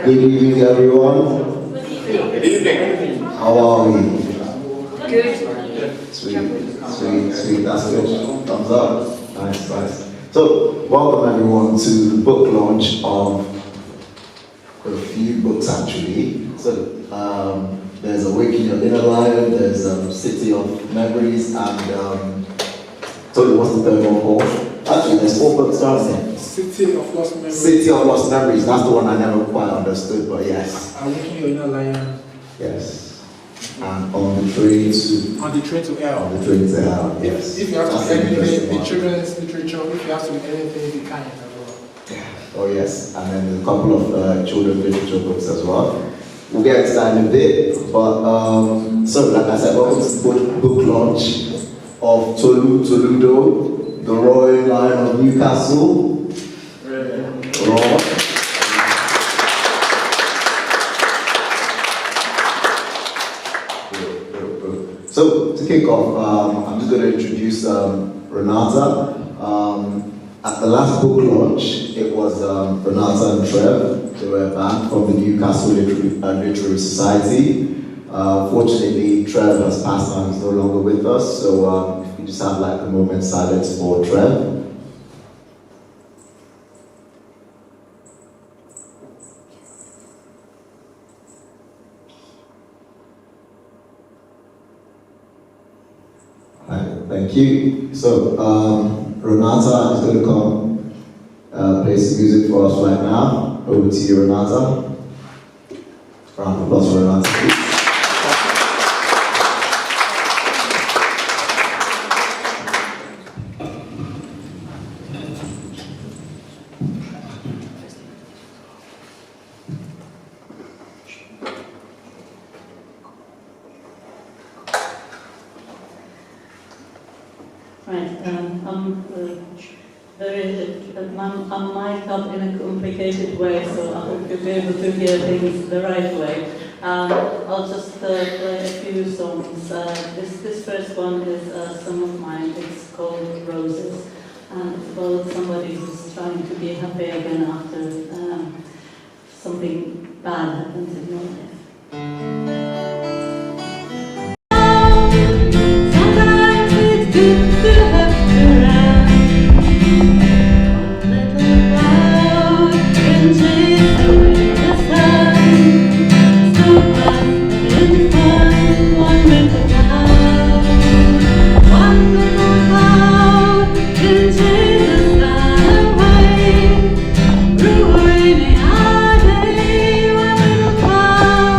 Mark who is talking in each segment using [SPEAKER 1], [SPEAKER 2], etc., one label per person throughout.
[SPEAKER 1] Good evening, everyone.
[SPEAKER 2] Good evening.
[SPEAKER 1] How are we?
[SPEAKER 3] Good.
[SPEAKER 1] Sweet. That's good. Thumbs up. Nice. So, welcome everyone to the book launch of a few books actually. So, there's Awaken Your Inner Lion, there's City of Memories, and Tolu, what's the third one called? Actually, there's 4 books, aren't there?
[SPEAKER 2] City of Lost Memories.
[SPEAKER 1] City of Lost Memories, that's the one I never quite understood, but yes.
[SPEAKER 2] Awaken Your Inner Lion.
[SPEAKER 1] Yes. And on the train to
[SPEAKER 2] Hell.
[SPEAKER 1] On the train to hell, yes.
[SPEAKER 2] If you have to
[SPEAKER 1] That's
[SPEAKER 2] read
[SPEAKER 1] an
[SPEAKER 2] anything
[SPEAKER 1] interesting
[SPEAKER 2] in
[SPEAKER 1] one.
[SPEAKER 2] children's literature, if you have to read anything, you can as well.
[SPEAKER 1] Oh yes, and then there's a couple of children's literature books as well. We'll get to that in a bit, but so like I said, welcome to the book launch of Toledo, the Royal Lion of Newcastle. So to kick off, I'm just going to introduce Renata. At the last book launch, it was Renata and Trev. They were a band from the Newcastle Literary Society. Fortunately, Trev has passed on, he's no longer with us, so if we just have like a moment's silence for Trev. Thank you. So, Renata is going to come play some music for us right now. Over to you, Renata. Round of applause for Renata, please.
[SPEAKER 4] Right, I mic up in a complicated way, so I hope you'll be able to hear things the right way. I'll just play a few songs. This first one is a song of mine. It's called Roses, and it's about somebody who's trying to be happy again after something bad happens in your life. Sometimes it's good to have to run. One little cloud can chase away the sun. So fast having fun, one little cloud. One little cloud can chase the sun away. Through a rainy hard day, one little cloud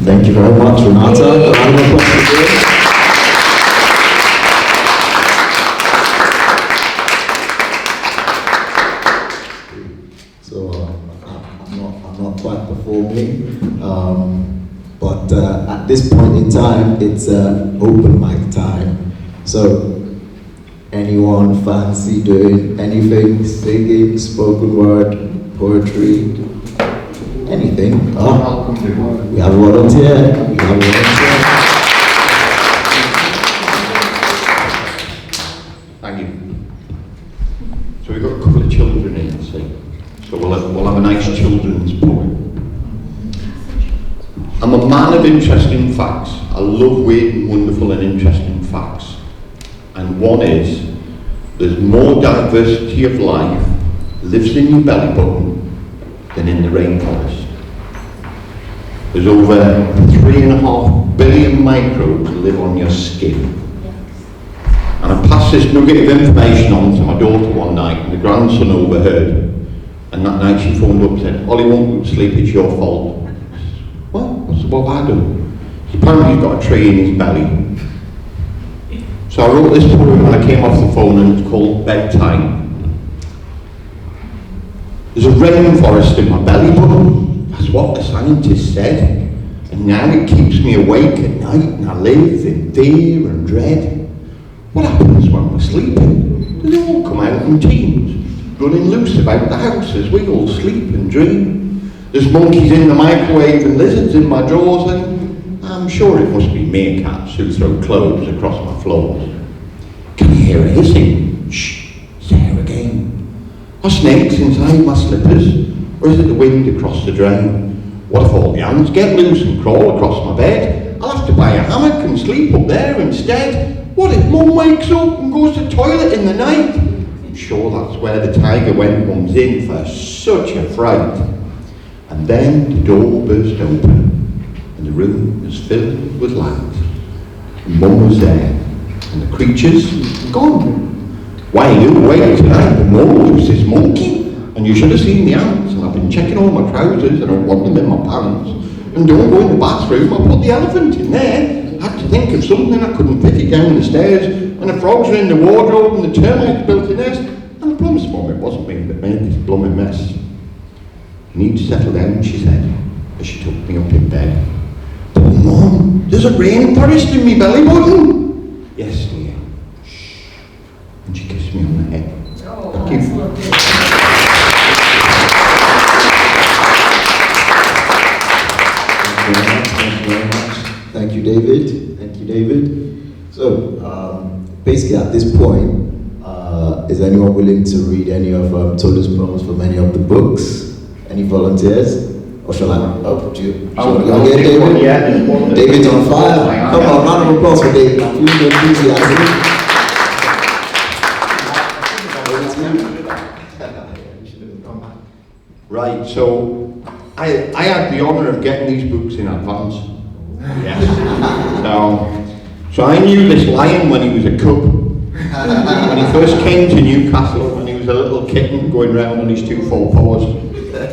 [SPEAKER 1] Thank you very much, Renata. A round of applause again. So I'm not quite performing, but at this point in time, it's open mic time. So anyone fancy doing anything, singing, spoken word, poetry, anything? Oh, we have a volunteer. We have a volunteer.
[SPEAKER 3] Thank you. So we've got a couple of children in, see. So we'll have a nice children's poem. I'm a man of interesting facts. I love weird and wonderful and interesting facts. And one is, there's more diversity of life lives in your belly button than in the rainforest. There's over 3.5 billion microbes live on your skin. And I passed this nugget of information on to my daughter one night, and the grandson overheard. And that night she phoned up and said, Ollie won't go to sleep, it's your fault. What have I done? Apparently he's got a tree in his belly. So I wrote this poem when I came off the phone, and it's called Bedtime. There's a rainforest in my belly button. That's what the scientists said. And now it keeps me awake at night, and I live in fear and dread. What happens when we're sleeping? They all come out in teams, running loose about the house as we all sleep and dream. There's monkeys in the microwave and lizards in my drawers, and I'm sure it must be meerkats who throw clothes across my floors. Can you hear a hissing? Shh, it's there again. Are snakes inside my slippers, or is it the wind across the drain? What if all the ants get loose and crawl across my bed? I'll have to buy a hammock and sleep up there instead. What if Mum wakes up and goes to the toilet in the night? I'm sure that's where the tiger went Mum's in for such a fright. And then the door burst open, and the room was filled with light. And Mum was there, and the creatures gone. Why are you awake tonight? The Mum was this monkey, and you should have seen the ants. And I've been checking all my trousers, and I want them in my pants. And don't go in the bathroom, I put the elephant in there. I had to think of something, I couldn't fit it down the stairs. And the frogs are in the wardrobe, and the termites built a nest. And I promised Mum it wasn't me that made this blooming mess. You need to settle down, she said, as she took me up in bed. But Mum, there's a rainforest in me belly button. Yes, dear. Shh. And she kissed me on the head. Thank you.
[SPEAKER 1] Thank you very much. Thank you, David. Thank you, David. So, basically at this point, is anyone willing to read any of Tolu's poems from any of the books? Any volunteers? Or shall I? Oh, do you? Shall we go get David?
[SPEAKER 3] Yeah,
[SPEAKER 1] David's on fire. Come on, round of applause for David. I'm feeling the enthusiasm.
[SPEAKER 3] Right, so I had the honour of getting these books in advance. Yes. So I knew this lion when he was a cub. When he first came to Newcastle, when he was a little kitten going round on his 2 fore paws.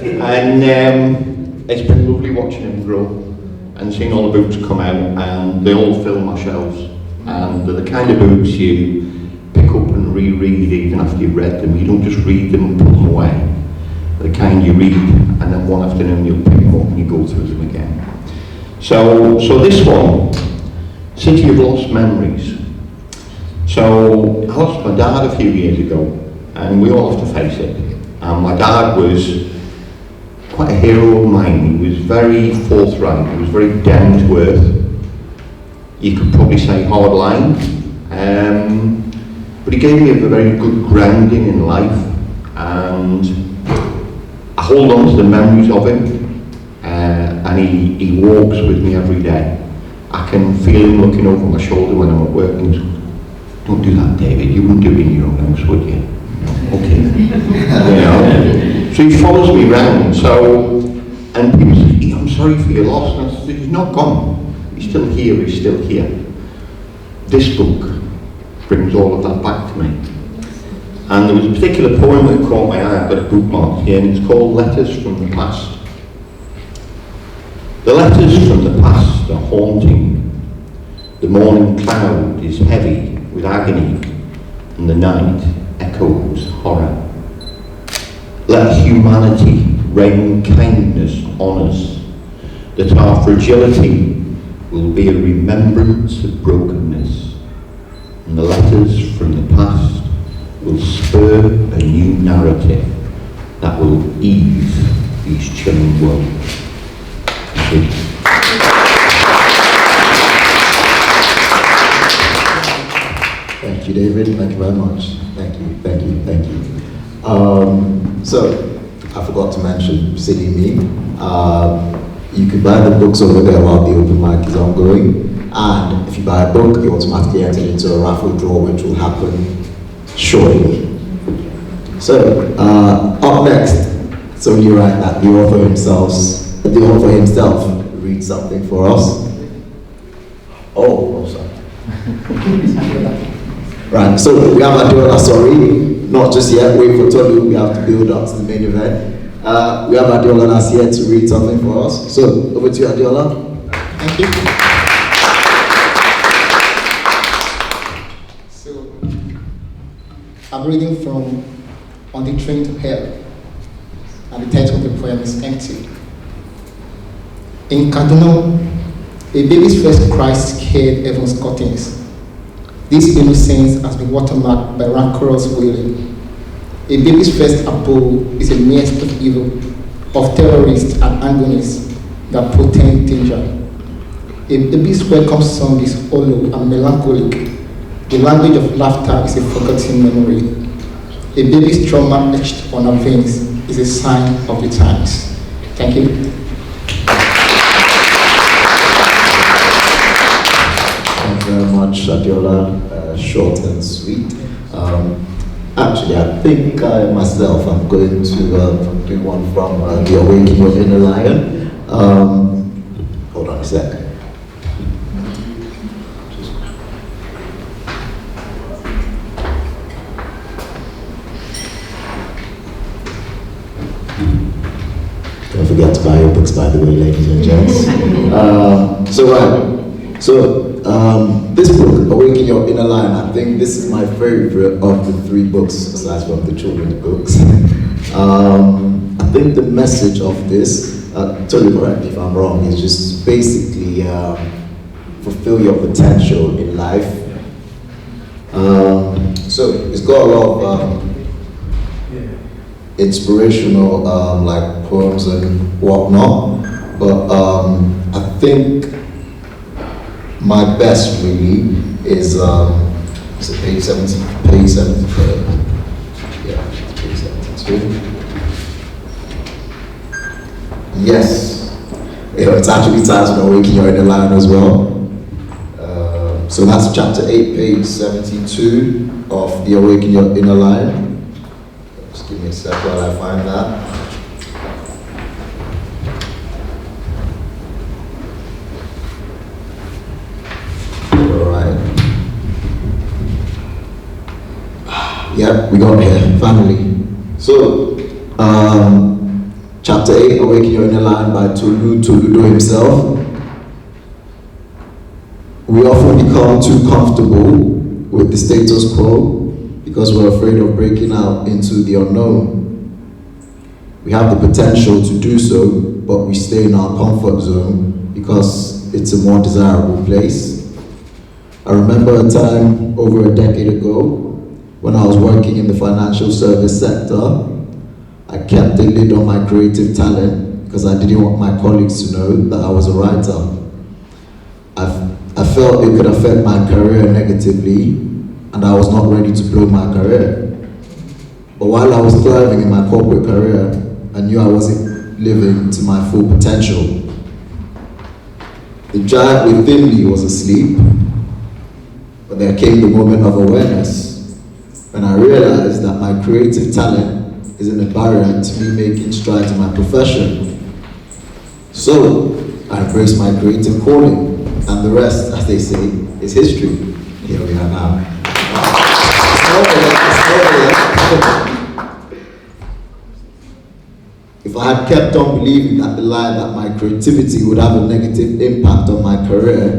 [SPEAKER 3] And it's been lovely watching him grow and seeing all the books come out, and they all fill my shelves. And they're the kind of books you pick up and reread even after you've read them. You don't just read them and put them away. They're the kind you read, and then one afternoon you'll pick them up and you go through them again. So this one, City of Lost Memories. So I lost my dad a few years ago, and we all have to face it. And my dad was quite a hero of mine. He was very forthright, he was very down to earth. You could probably say hard line. But he gave me a very good grounding in life, and I hold on to the memories of him, and he walks with me every day. I can feel him looking over my shoulder when I'm at work, and he's, don't do that, David, you wouldn't do it in your own house, would you? Okay. You know? So he follows me around, and people say, I'm sorry for your loss, and I said, he's not gone, he's still here, he's still here. This book brings all of that back to me. And there was a particular poem that caught my eye. I've got a bookmark here, and it's called Letters from the Past. The letters from the past are haunting. The morning cloud is heavy with agony, and the night echoes horror. Let humanity rain kindness on us, that our fragility will be a remembrance of brokenness, and the letters from the past will spur a new narrative that will ease these chilling wounds. Thank you.
[SPEAKER 1] Thank you, David. Thank you very much. Thank you, thank you, thank you. So, I forgot to mention, silly me. You can buy the books over there while the open mic is ongoing. And if you buy a book, you automatically enter into a raffle draw, which will happen shortly. So, up next, so you're right that the author himself reads something for us. Oh, sorry. Right, so we have Adiola, sorry, not just yet, wait for Tolu, we have to build up to the main event. We have Adiola that's here to read something for us. So, over to you, Adiola.
[SPEAKER 5] Thank you. So, I'm reading from On the Train to Hell, and the title of the poem is Empty. In Kaduna, a baby's first cry scared heaven's curtains. This innocence has been watermarked by rancorous wailing. A baby's first abode is a nest of evil, of terrorists and agonists that portend danger. A baby's welcome song is hollow and melancholic. The language of laughter is a forgotten memory. A baby's trauma etched on her veins is a sign of the times. Thank you.
[SPEAKER 1] Thank you very much, Adiola. Short and sweet. Actually, I think myself, I'm going to do one from the Awaken Your Inner Lion. Hold on a sec. Don't forget to buy your books, by the way, ladies and gents. This book, Awaken Your Inner Lion, I think this is my favorite of the three books, aside from the children's books. I think the message of this, totally correct me if I'm wrong, is just basically fulfill your potential in life. So it's got a lot of inspirational like poems and whatnot, but I think my best really is page 70, page 72. Yeah, page 72. Yes, it's actually titled Awaken Your Inner Lion as well. So that's chapter 8, page 72 of the Awaken Your Inner Lion. Just give me a sec while I find that. Yep, we got here, finally. So, chapter 8, Awaken Your Inner Lion by Tolu himself. We often become too comfortable with the status quo because we're afraid of breaking out into the unknown. We have the potential to do so, but we stay in our comfort zone because it's a more desirable place. I remember a time over a decade ago when I was working in the financial service sector. I kept the lid on my creative talent because I didn't want my colleagues to know that I was a writer. I felt it could affect my career negatively, and I was not ready to blow my career. But while I was thriving in my corporate career, I knew I wasn't living to my full potential. The giant within me was asleep, but there came the moment of awareness when I realized that my creative talent isn't a barrier to me making strides in my profession. So I embraced my creative calling, and the rest, as they say, is history. Here we are now. If If I had kept on believing that the lie that my creativity would have a negative impact on my career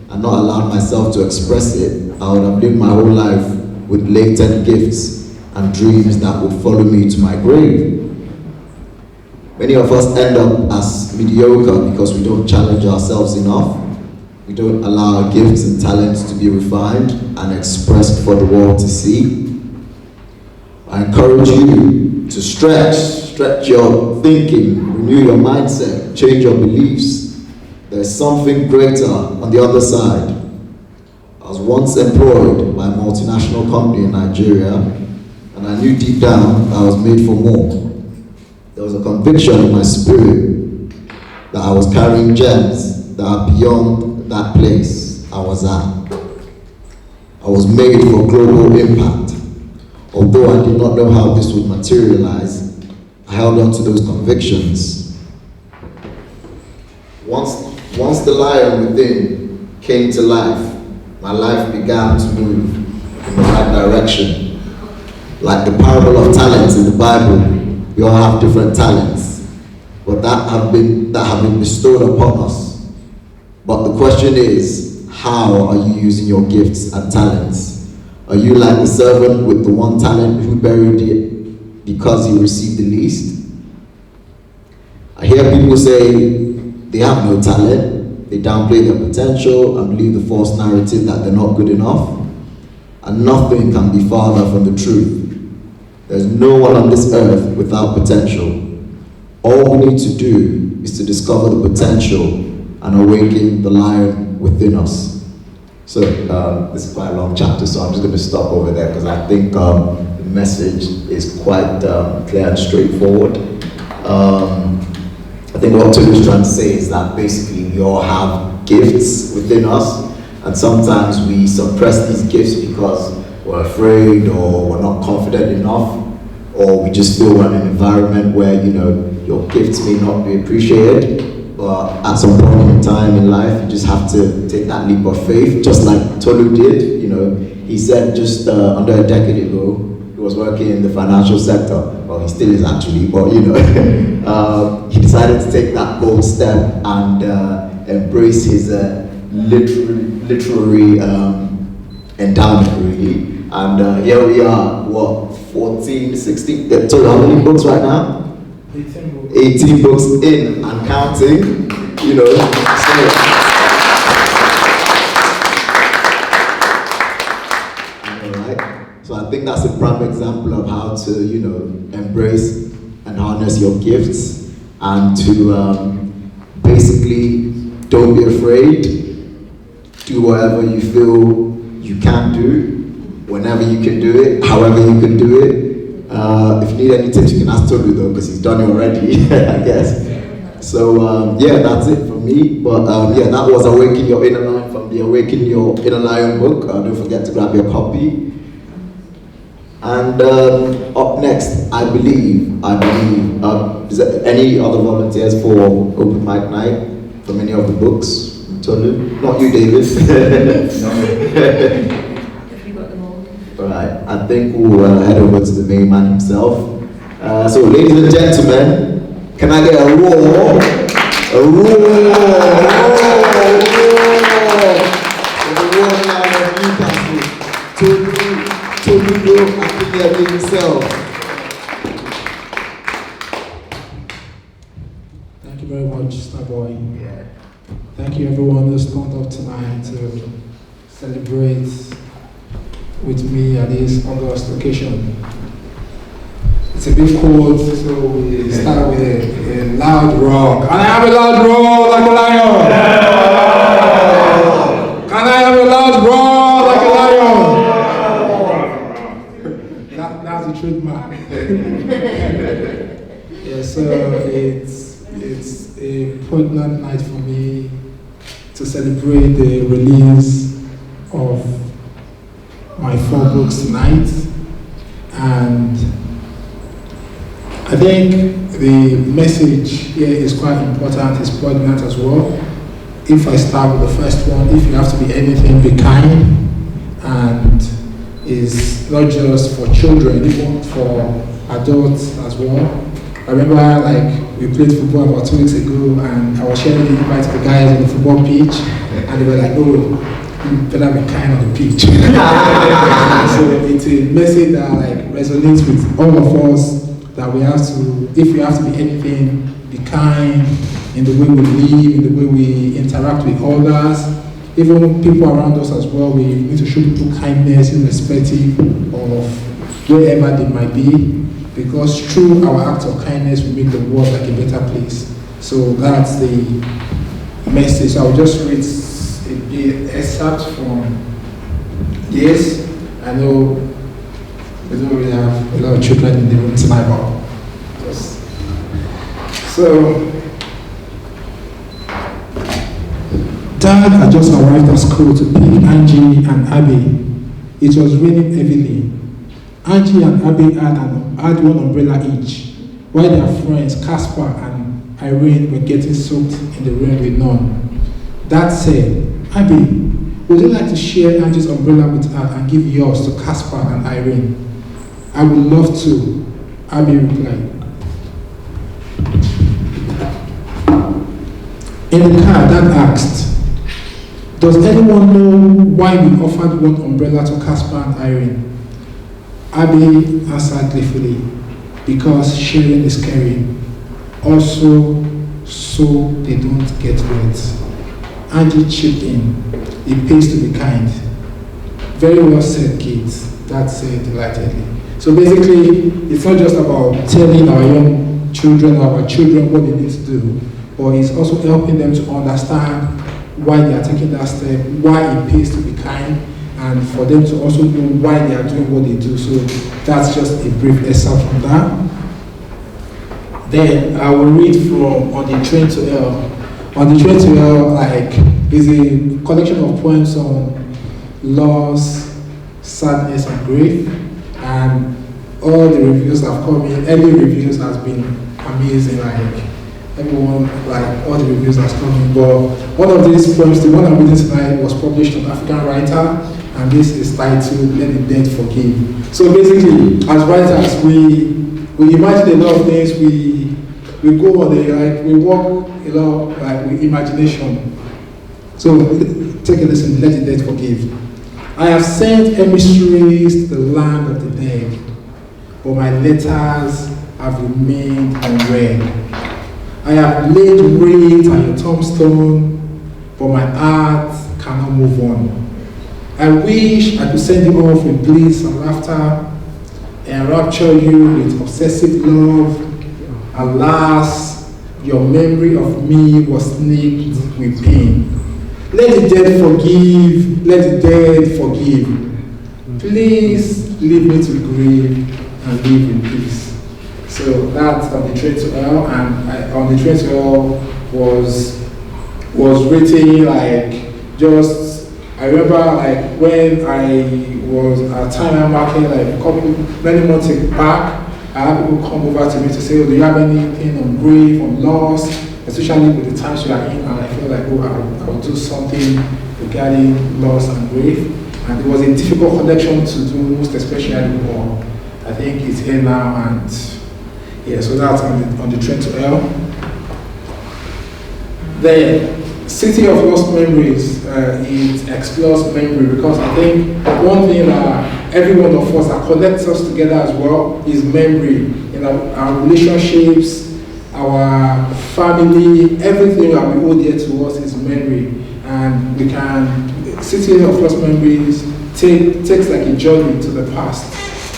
[SPEAKER 1] and not allowed myself to express it, I would have lived my whole life with latent gifts and dreams that would follow me to my grave. Many of us end up as mediocre because we don't challenge ourselves enough. We don't allow our gifts and talents to be refined and expressed for the world to see. I encourage you to stretch your thinking, renew your mindset, change your beliefs. There's something greater on the other side. I was once employed by a multinational company in Nigeria, and I knew deep down that I was made for more. There was a conviction in my spirit that I was carrying gems that are beyond that place I was at. I was made for global impact. Although I did not know how this would materialize, I held on to those convictions. Once the lion within came to life, my life began to move in the right direction. Like the parable of talents in the Bible, we all have different talents, but that have been bestowed upon us. But the question is, how are you using your gifts and talents? Are you like the servant with the one talent who buried it because he received the least? I hear people say they have no talent, they downplay their potential and believe the false narrative that they're not good enough, and nothing can be farther from the truth. There's no one on this earth without potential. All we need to do is to discover the potential and awaken the lion within us. So this is quite a long chapter, so I'm just going to stop over there because I think the message is quite clear and straightforward. I think what Tolu is trying to say is that basically we all have gifts within us, and sometimes we suppress these gifts because we're afraid or we're not confident enough, or we just feel we're in an environment where, you know, your gifts may not be appreciated. But at some point in time in life, you just have to take that leap of faith, just like Tolu did. You know, he said just under a decade ago, he was working in the financial sector. Well, he still is actually, but you know, he decided to take that bold step and embrace his literary endowment, really. And here we are, what, 14, 16, Tolu, how many books right now? 18 books in and counting, you know. So I think that's a prime example of how to, you know, embrace and harness your gifts, and to basically don't be afraid. Do whatever you feel you can do, whenever you can do it, however you can do it. If you need any tips, you can ask Tolu though, because he's done it already, I guess. So yeah, that's it from me. But yeah, that was Awaken Your Inner Lion from the Awaken Your Inner Lion book. Don't forget to grab your copy. And up next, I believe, is there any other volunteers for open mic night from any of the books? Tolu? Not you, David. Alright, I think we'll head over to the main man himself. So, ladies and gentlemen, can I get a roar? A roar! The roar Lion of Newcastle. Tolu A, Akinyemi himself.
[SPEAKER 2] Thank you very much, Starboy. Yeah. Thank you everyone who's turned up tonight to celebrate with me at this August occasion. It's a bit cold, so we start with a loud roar. Can I have a loud roar like a lion? Yeah. Can I have a loud roar like a lion? That's the trademark. Yeah, so it's a poignant night for me to celebrate the release of my 4 books tonight, and I think the message here is quite important, it's poignant as well. If I start with the first one, if you have to be anything, be kind, and is not just for children, even for adults as well. I remember like we played football about 2 weeks ago, and I was sharing the invite to the guys on the football pitch, and they were like, "Oh, you better be kind on the pitch." So it's a message that like resonates with all of us, that we have to, if we have to be anything, be kind in the way we live, in the way we interact with others, even people around us as well. We need to show people kindness irrespective of wherever they might be, because through our act of kindness we make the world like a better place. So that's the message. So I'll just read a excerpt from this. I know we don't really have a lot of children in the room tonight, but just so. Dad had just arrived at school to pick Angie and Abby. It was raining heavily. Angie and Abby had one umbrella each, while their friends Casper and Irene were getting soaked in the rain with none. Dad said, "Abby, would you like to share Angie's umbrella with her and give yours to Casper and Irene?" "I would love to," Abby replied. In the car, Dad asked, "Does anyone know why we offered one umbrella to Casper and Irene?" Abby answered gleefully, "Because sharing is caring. Also, so they don't get wet." Angie chipped in, "It pays to be kind." "Very well said, kids," Dad said delightedly. So basically, it's not just about telling our young children or our children what they need to do, but it's also helping them to understand why they are taking that step, why it pays to be kind, and for them to also know why they are doing what they do. So that's just a brief excerpt from that. Then I will read from On the Train to Hell. On the Train to Hell, like, is a collection of poems on loss, sadness, and grief. And all the reviews have come in. Early reviews has been amazing. Like everyone, like all the reviews has come in. But one of these poems, the one I'm reading tonight, was published on African Writer, and this is titled "Let the Dead Forgive." So basically, as writers, we imagine a lot of things. We go on we walk a lot like with imagination. So take a listen. Let the dead forgive. "I have sent emissaries to the land of the dead, but my letters have remained unread. I have laid wreaths on your tombstone, but my heart cannot move on. I wish I could send you off with bliss and laughter, enrapture you with obsessive love. Alas, your memory of me was nicked with pain. Let the dead forgive, let the dead forgive. Please leave me to grieve and live in peace." So that's On the Train to Hell, and On the Train to Hell was written like just, I remember like when I was at time market like many months back, I had people come over to me to say, "Oh, do you have anything on grief, on loss, especially with the times you are in?" And I feel like, "Oh, I'll do something regarding loss and grief." And it was a difficult connection to do, most especially more. I think it's here now, and yeah, so that's On the Train to Hell. The City of Lost Memories, it explores memory, because I think one thing that every one of us that connects us together as well is memory. In our relationships, our family, everything that we hold dear to us is memory. And we can, City of Lost Memories takes like a journey to the past.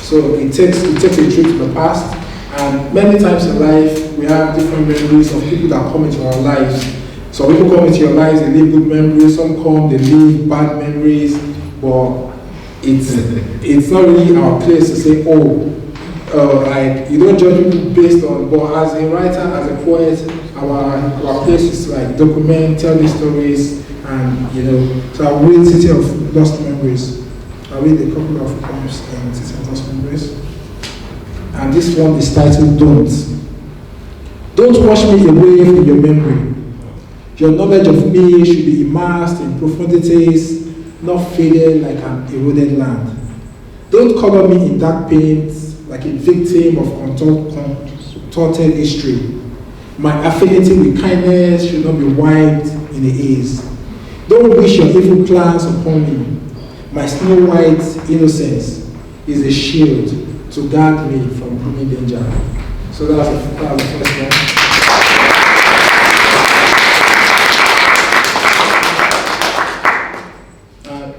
[SPEAKER 2] So it takes a trip to the past, and many times in life we have different memories of people that come into our lives. Some people come into your lives, they leave good memories, some come, they leave bad memories, but it's not really our place to say, like, you don't judge people based on, but as a writer, as a poet, our place is to like document, tell these stories, and so I'll read City of Lost Memories. I'll read a couple of poems in City of Lost Memories. And this one is titled Don't. Don't wash me away from your memory. Your knowledge of me should be immersed in profundities, not faded like an eroded land. Don't color me in dark paint like a victim of thwarted history. My affinity with kindness should not be wiped in the haze. Don't wish your evil plans upon me. My snow white innocence is a shield to guard me from coming danger. So that was the first one.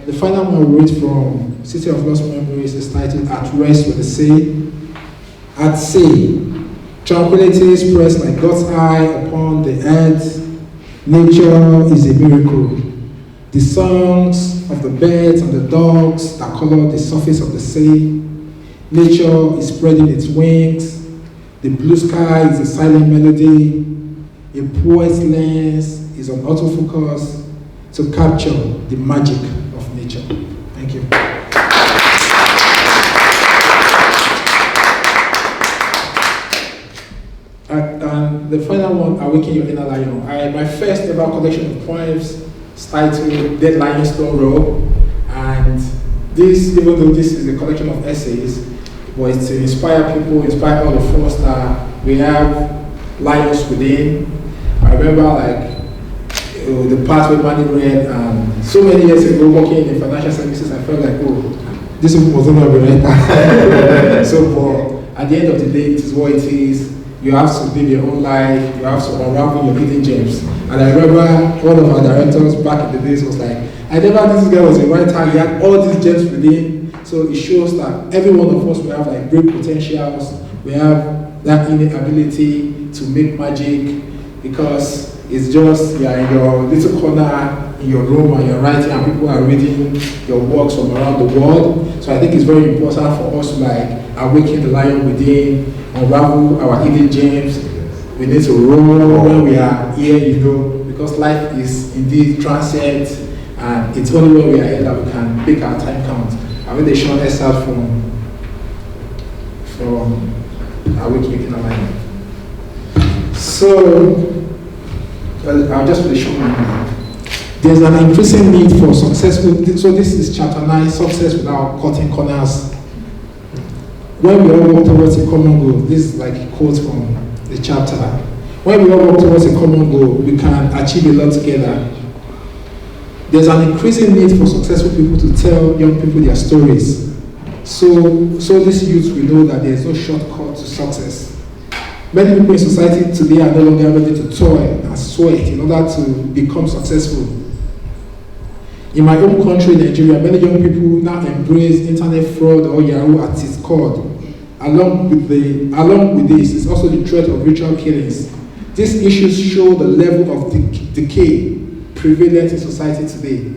[SPEAKER 2] The final one we read from City of Lost Memories is titled At Rest with the Sea. At sea, tranquility spreads like God's eye upon the earth. Nature is a miracle. The songs of the birds and the dogs that color the surface of the sea. Nature is spreading its wings. The blue sky is a silent melody. A poet's lens is on autofocus to capture the magic of nature. Thank you. And the final one, Awaken Your Inner Lion. My first ever collection of poems is titled Dead Lion Stone Row. And this, even though this is a collection of essays, was to inspire people, inspire all of us that we have lions within. I remember the part where Manny read, and so many years ago working in financial services, I felt like, oh, this was not be right. So, but at the end of the day, it is what it is. You have to live your own life, you have to unravel your hidden gems. And I remember one of our directors back in the days was like, I never knew this guy was a writer, he had all these gems within. So it shows that every one of us, we have like great potentials, we have that innate ability to make magic, because it's just you're in your little corner in your room and you're writing and people are reading your works from around the world. So I think it's very important for us to like awaken the lion within, unravel our hidden gems. We need to roll when we are here, because life is indeed transient, and it's only when we are here that we can make our time count. I mean, they show us out from Awaken Your Inner Lion. So I'll just really show you. There's an increasing need for successful. So this is chapter 9, success without cutting corners. When we all work towards a common goal, this is like a quote from the chapter. When we all work towards a common goal, we can achieve a lot together. There's an increasing need for successful people to tell young people their stories. So this youth will know that there's no shortcut to success. Many people in society today are no longer ready to toil and sweat in order to become successful. In my own country, Nigeria, many young people now embrace internet fraud or Yahoo at its core. Along with this is also the threat of ritual killings. These issues show the level of decay prevalent in society today.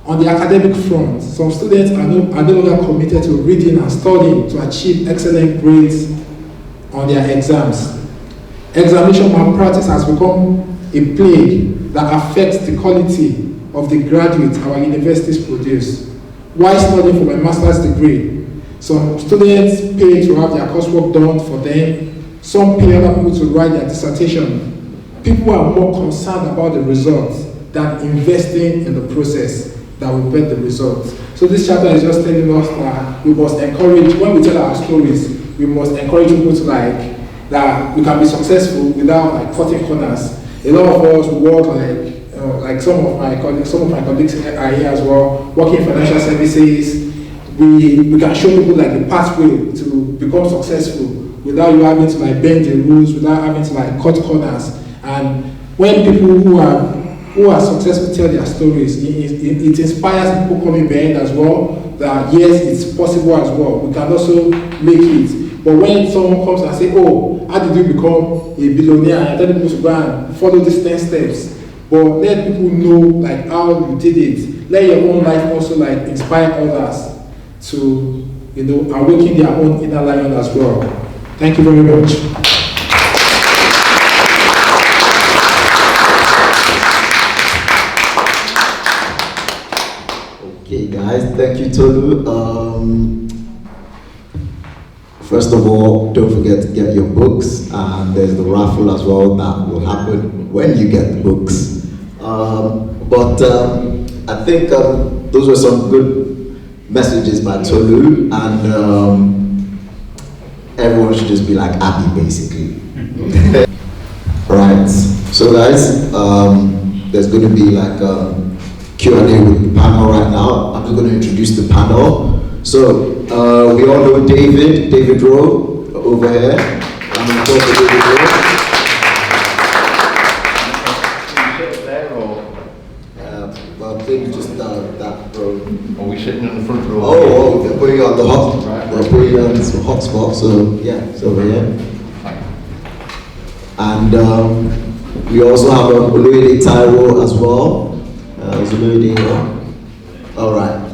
[SPEAKER 2] On the academic front, some students are no longer committed to reading and studying to achieve excellent grades on their exams. Examination malpractice has become a plague that affects the quality of the graduates our universities produce. While studying for my master's degree, some students pay to have their coursework done for them. Some pay other people to write their dissertation. People are more concerned about the results than investing in the process that will bet the results. So this chapter is just telling us that we must encourage, when we tell our stories, we must encourage people to that we can be successful without cutting corners. A lot of us work like some of my colleagues are here as well, working in financial services. We can show people the pathway to become successful without you having to bend the rules, without having to cut corners. And when people who are successful tell their stories, it inspires people coming behind as well, that yes, it's possible as well. We can also make it. But when someone comes and say, oh, how did you become a billionaire? And tell people to go and follow these 10 steps. But let people know how you did it. Let your own life also inspire others to awaken their own inner lion as well. Thank you very much.
[SPEAKER 1] Okay, guys, thank you, Tolu. First of all, don't forget to get your books, and there's the raffle as well that will happen when you get the books. I think those were some good messages by Tolu, and everyone should just be like happy, basically. Right. So guys, there's going to be like Q&A with the panel right now. I'm just going to introduce the panel. So we all know David Rowe over here. I'm going to talk to David Rowe. Well, maybe just that row.
[SPEAKER 3] Are we sitting in the front row?
[SPEAKER 1] Oh, they're putting you on the hot. They're putting you on this hot spot. So yeah, it's over here. And we also have Oluwade Taiwo as well. Is Oluwade here? All right.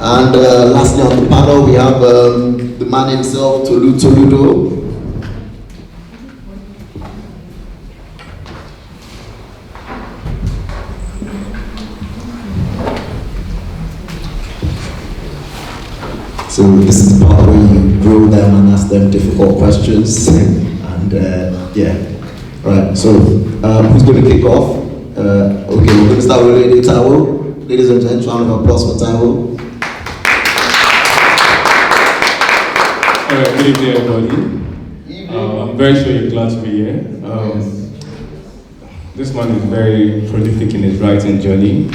[SPEAKER 1] And lastly on the panel we have the man himself, Tolu A. So this is the part where you grill them and ask them difficult questions. And yeah, right. So who's going to kick off? Okay, we're going to start with Lady Taiwo. Ladies and gentlemen, round of applause for Taiwo.
[SPEAKER 6] Good evening, everybody. I'm very sure you're glad to be here. This man is very prolific in his writing journey.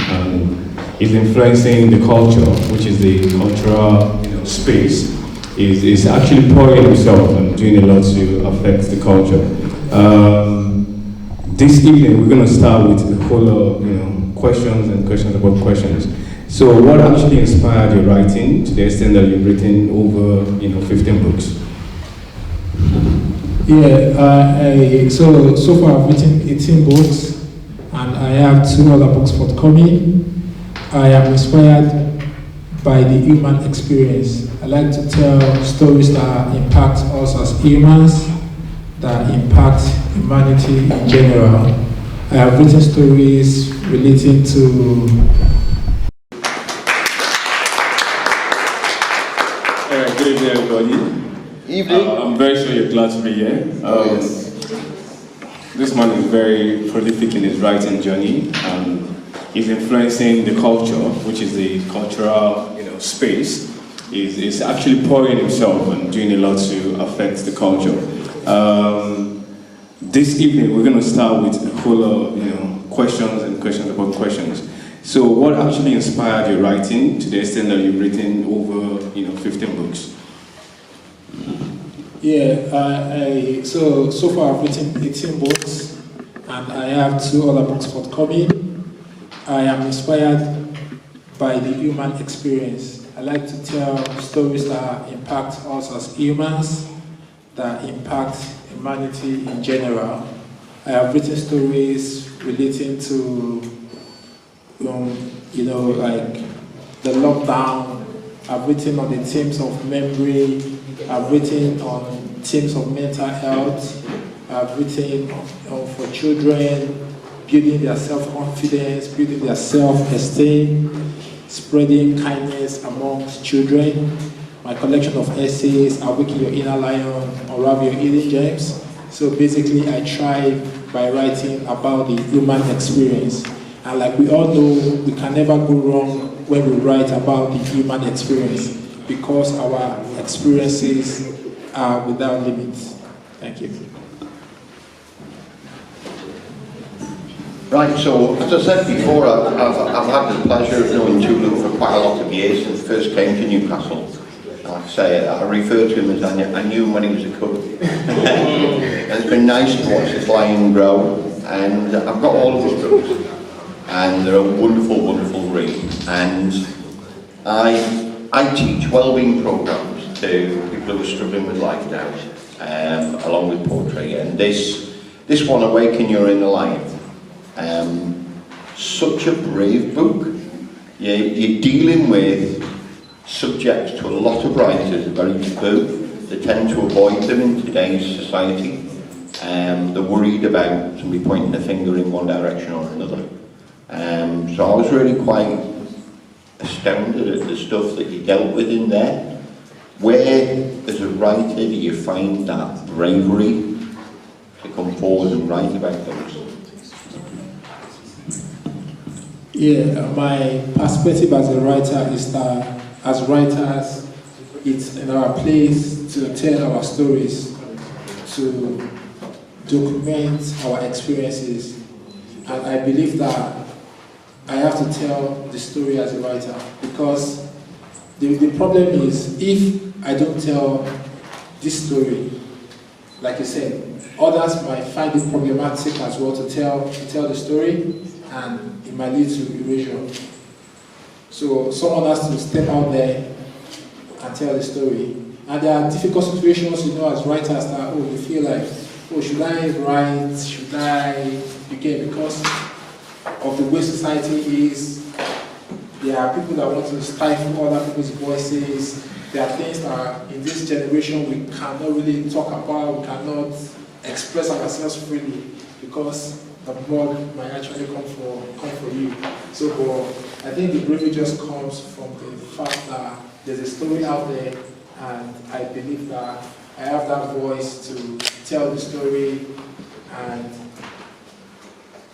[SPEAKER 6] He's influencing the culture, which is the cultural space. He's actually pouring himself and doing a lot to affect the culture. This evening, we're going to start with a whole lot of questions and questions about questions. So what actually inspired your writing to the extent that you've written over 15 books?
[SPEAKER 2] Yeah, so far I've written 18 books and I have 2 other books forthcoming. I am inspired by the human experience. I like to tell stories that impact us as humans, that impact humanity in general. I have written stories relating to
[SPEAKER 6] Good evening, everybody.
[SPEAKER 1] Evening.
[SPEAKER 6] I'm very sure you're glad to be here.
[SPEAKER 1] Yes.
[SPEAKER 6] This man is very prolific in his writing journey. He's influencing the culture, which is the cultural space. He's actually pouring himself and doing a lot to affect the culture. This evening, we're going to start with a whole lot of questions and questions about questions. So what actually inspired your writing to the extent that you've written over 15 books?
[SPEAKER 2] Yeah, so far I've written 18 books and I have 2 other books forthcoming. I am inspired by the human experience. I like to tell stories that impact us as humans, that impact humanity in general. I have written stories relating to like the lockdown. I've written on the themes of memory. I've written on themes of mental health. I've written for children, building their self-confidence, building their self-esteem, spreading kindness amongst children. My collection of essays, Awaken Your Inner Lion, Unravel Your Hidden Gems. So basically, I try by writing about the human experience. And like we all know, we can never go wrong when we write about the human experience because our experiences are without limits. Thank you.
[SPEAKER 3] Right, so as I said before, I've had the pleasure of knowing Tolu for quite a lot of years since he first came to Newcastle. Like I say, I refer to him as I knew him when he was a cub. And it's been nice to watch this lion grow, and I've got all of his books. And they're a wonderful, wonderful read. And I teach wellbeing programs to people who are struggling with life now, along with poetry. And this one, Awaken Your Inner Lion, such a brave book. You're dealing with subjects to a lot of writers are very taboo. They tend to avoid them in today's society. They're worried about somebody pointing a finger in one direction or another. So I was really quite astounded at the stuff that you dealt with in there. Where, as a writer, do you find that bravery to come forward and write about those?
[SPEAKER 2] Yeah, my perspective as a writer is that as writers, it's in our place to tell our stories, to document our experiences. And I believe that I have to tell the story as a writer, because the problem is, if I don't tell this story, like you said, others might find it problematic as well to tell the story, and it might lead to erasure. So someone has to step out there and tell the story. And there are difficult situations, as writers that, you feel like, should I write? Should I begin? Because of the way society is, there are people that want to stifle other people's voices. There are things that in this generation we cannot really talk about, we cannot express ourselves freely, because the blood might actually come for you. So I think the bravery just comes from the fact that there's a story out there, and I believe that I have that voice to tell the story, and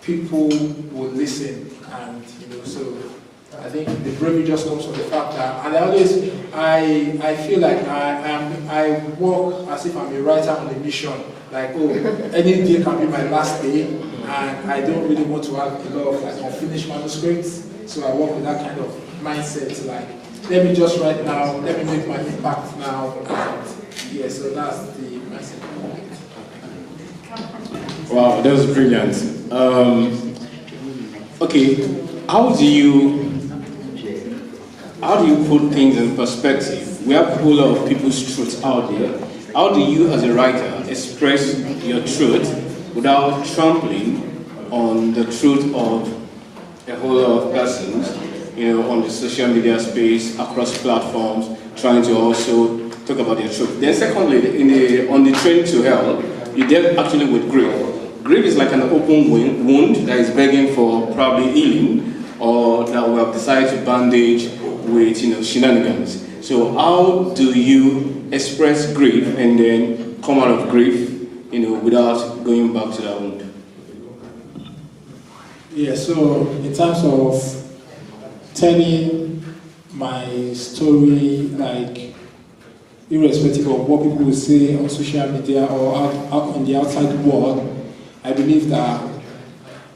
[SPEAKER 2] people will listen, and so I think the bravery just comes from the fact that, and I feel like I work as if I'm a writer on a mission, like, any day can be my last day, and I don't really want to have a lot of unfinished manuscripts, so I work with that kind of mindset, like, let me just write now, let me make my impact now, and yeah, so that's the mindset.
[SPEAKER 6] Wow, that was brilliant. Okay, how do you put things in perspective? We have a whole lot of people's truth out there. How do you, as a writer, express your truth without trampling on the truth of a whole lot of persons, on the social media space, across platforms, trying to also talk about their truth? Then secondly, on the train to hell, you dealt actually with grief. Grief is like an open wound that is begging for probably healing, or that we have decided to bandage with shenanigans. So how do you express grief and then come out of grief, without going back to that wound?
[SPEAKER 2] Yeah, so in terms of telling my story, like, irrespective of what people will say on social media or out in the outside world, I believe that,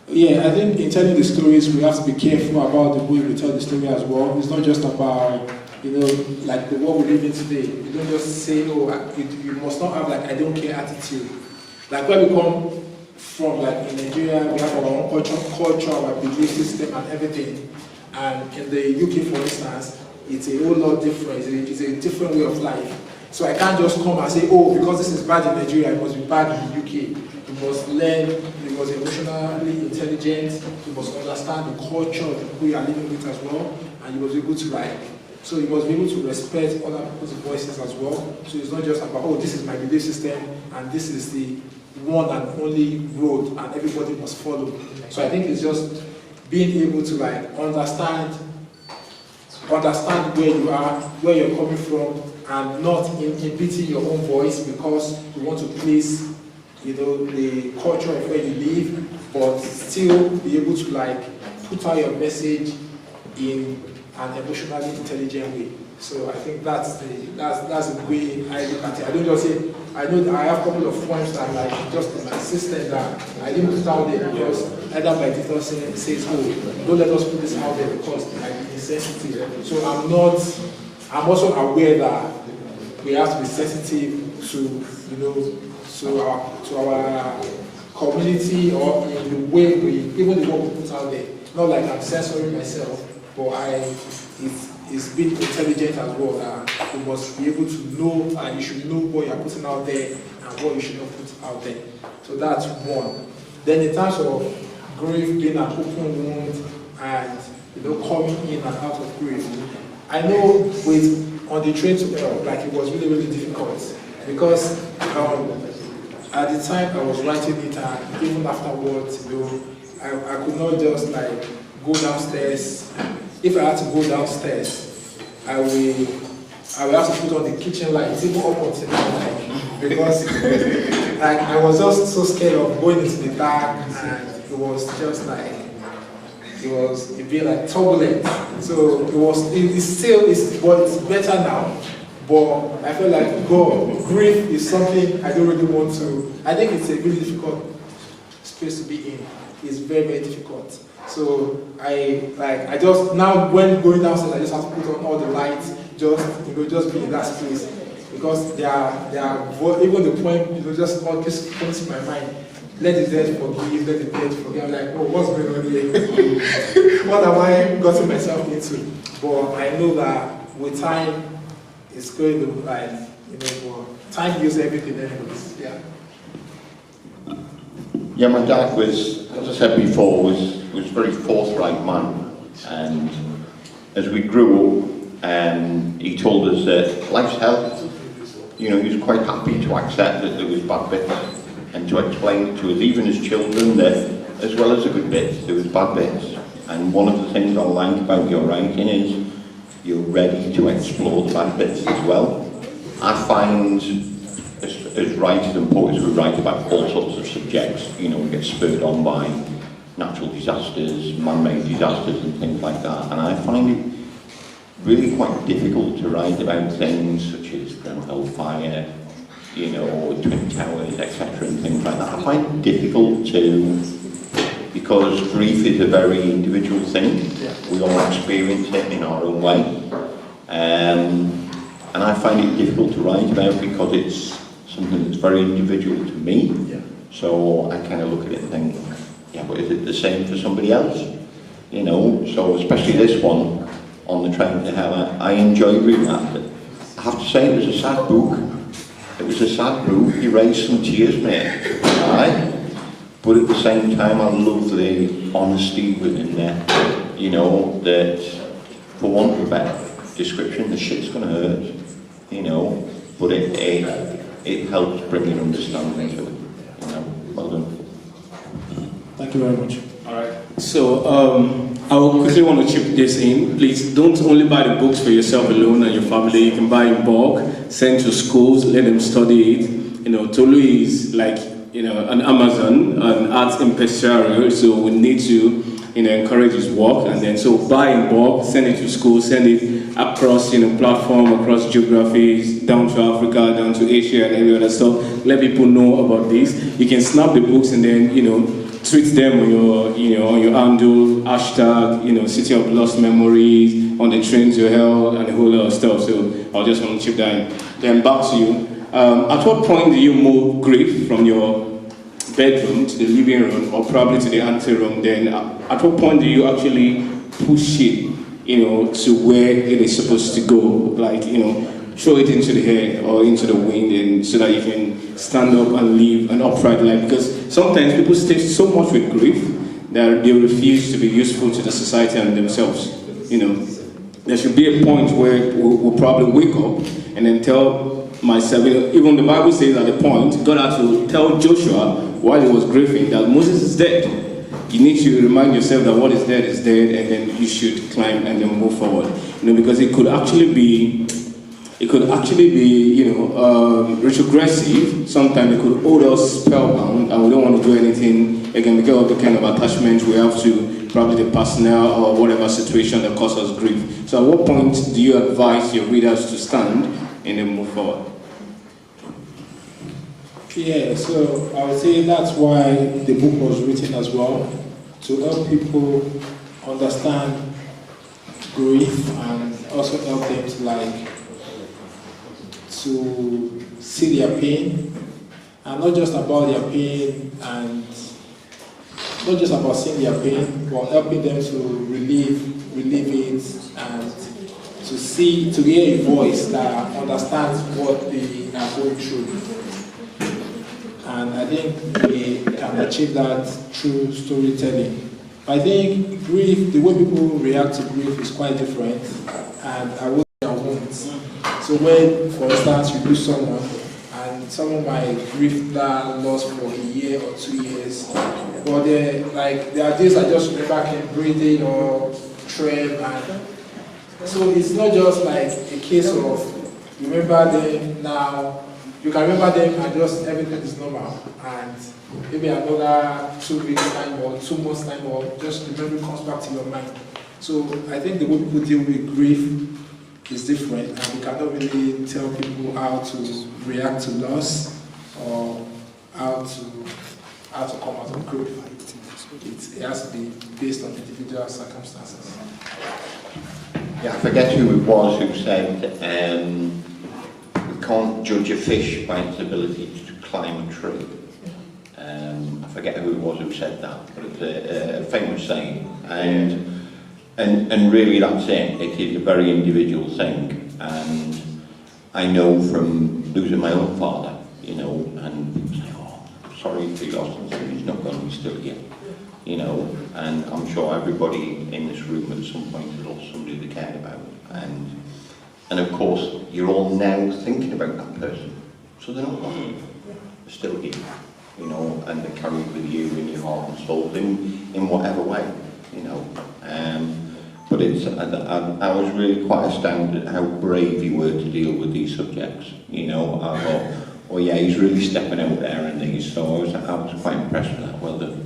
[SPEAKER 2] I think in telling the stories, we have to be careful about the way we tell the story as well. It's not just about, like the world we live in today. You don't just say, you must not have I don't care attitude. Like where we come from, like in Nigeria, we have our own culture, our belief system and everything. And in the UK, for instance, it's a whole lot different. It's a different way of life. So I can't just come and say, because this is bad in Nigeria, it must be bad in the UK. You must learn, you must be emotionally intelligent, you must understand the culture of the people you are living with as well, and you must be able to so you must be able to respect other people's voices as well. So it's not just about, this is my belief system, and this is the one and only road, and everybody must follow. So I think it's just being able to understand where you are, where you're coming from, and not inhibiting your own voice because you want to please, the culture of where you live, but still be able to put out your message in an emotionally intelligent way. So I think that's the way I look at it. I don't just say, I know that I have a couple of points that just in my system that I didn't put out there because either my editor says, don't let us put this out there because it might be insensitive. So I'm also aware that we have to be sensitive to, to our community, or in the way even the work we put out there. Not like I'm censoring myself, but it's being intelligent as well. That you must be able to know, and you should know what you're putting out there and what you should not put out there. So that's one. Then in terms of grief being an open wound and coming in and out of grief, I know on the train to hell, it was really, really difficult because at the time I was writing it, and even afterwards, I could not just go downstairs. If I had to go downstairs, I will have to put on the kitchen lights, even up until now, because I was just so scared of going into the dark, and it was just it was a bit like turbulent. So but it's better now. But I feel like grief is something I don't really want to. I think it's a really difficult space to be in. It's very, very difficult. So I just now when going downstairs, I just have to put on all the lights, just be in that space, because they are even the poem, just comes to my mind. Let the dead forgive, let the dead forgive. I'm like, oh, what's going on here? What have I gotten myself into? But I know that with time, it's going to but time heals everything anyways. Yeah.
[SPEAKER 3] Yeah, my dad was, as I said before, was a very forthright man, and as we grew up, he told us that life's hell. He was quite happy to accept that there was bad bits, and to explain to us, even as children, that as well as the good bits, there was bad bits. And one of the things I like about your writing is you're ready to explore the bad bits as well. I find, as writers and poets, we write about all sorts of subjects. We get spurred on by natural disasters, man-made disasters and things like that. And I find it really quite difficult to write about things such as Grenfell Fire, Twin Towers, etc. and things like that. I find it difficult because grief is a very individual thing. We all experience it in our own way. And I find it difficult to write about because it's something that's very individual to me. So I kind of look at it and think, yeah, but is it the same for somebody else? So especially this one, On the Train to Hell, I enjoyed reading that. But I have to say it was a sad book. It was a sad book. You raised some tears, mate. Right? But at the same time, I love the honesty within there. That, for want of a better description, the shit's going to hurt. But it helps bring an understanding to it. Well done.
[SPEAKER 2] Thank you very much.
[SPEAKER 6] All right. So I will quickly want to chip this in. Please don't only buy the books for yourself alone and your family. You can buy in bulk, send to schools, let them study it. Tolu is like an Amazon, an arts impresario, so we need to encourage his work, and then so buy in bulk, send it to school, send it across platform, across geographies, down to Africa, down to Asia and every other stuff. Let people know about this. You can snap the books and then tweet them on your handle, hashtag, City of Lost Memories, on the train to hell, and a whole lot of stuff. So I'll just want to chip that in. Then back to you. At what point do you move grief from your bedroom to the living room, or probably to the anteroom? Then at what point do you actually push it, to where it is supposed to go? Like, throw it into the air or into the wind, and so that you can stand up and live an upright life. Because sometimes people stay so much with grief that they refuse to be useful to the society and themselves. There should be a point where we'll probably wake up and then tell myself, even the Bible says at the point, God had to tell Joshua while he was grieving that Moses is dead. You need to remind yourself that what is dead, and then you should climb and then move forward. Because it could actually be retrogressive. Sometimes it could hold us spellbound, and we don't want to do anything again because of the kind of attachment we have to probably the personnel or whatever situation that causes us grief. So at what point do you advise your readers to stand and then move forward?
[SPEAKER 2] Yeah, so I would say that's why the book was written as well, to help people understand grief and also help them to see their pain, and not just about their pain and not just about seeing their pain, but helping them to relieve it, and to hear a voice that understands what they are going through. And I think we can achieve that through storytelling. I think grief, the way people react to grief is quite different, and I would say I won't. So when, for instance, you lose someone, and someone might grieve that loss for a year or 2 years, but there are days I just remember can breathing or trem, and so it's not just like a case of remember them now you can remember them and just everything is normal, and maybe another 2 weeks time or 2 months time, or just the memory comes back to your mind. So I think the way people deal with grief is different, and we cannot really tell people how to react to loss or how to come out of grief. It has to be based on individual circumstances.
[SPEAKER 3] Yeah, I forget who it was who said we can't judge a fish by its ability to climb a tree. I forget who it was who said that, but it's a famous saying, and really that's it. It is a very individual thing, and I know from losing my own father, you know, and people say, "Oh, sorry for your loss," and he's not going to be still here. You know, and I'm sure everybody in this room at some point has lost somebody they cared about, and of course you're all now thinking about that person, so they're not gone, they're still here, you know, and they're carried with you in your heart and soul in whatever way, you know. But I was really quite astounded at how brave you were to deal with these subjects, you know. I thought, oh yeah, he's really stepping out there in these, so I was quite impressed with that. Well done.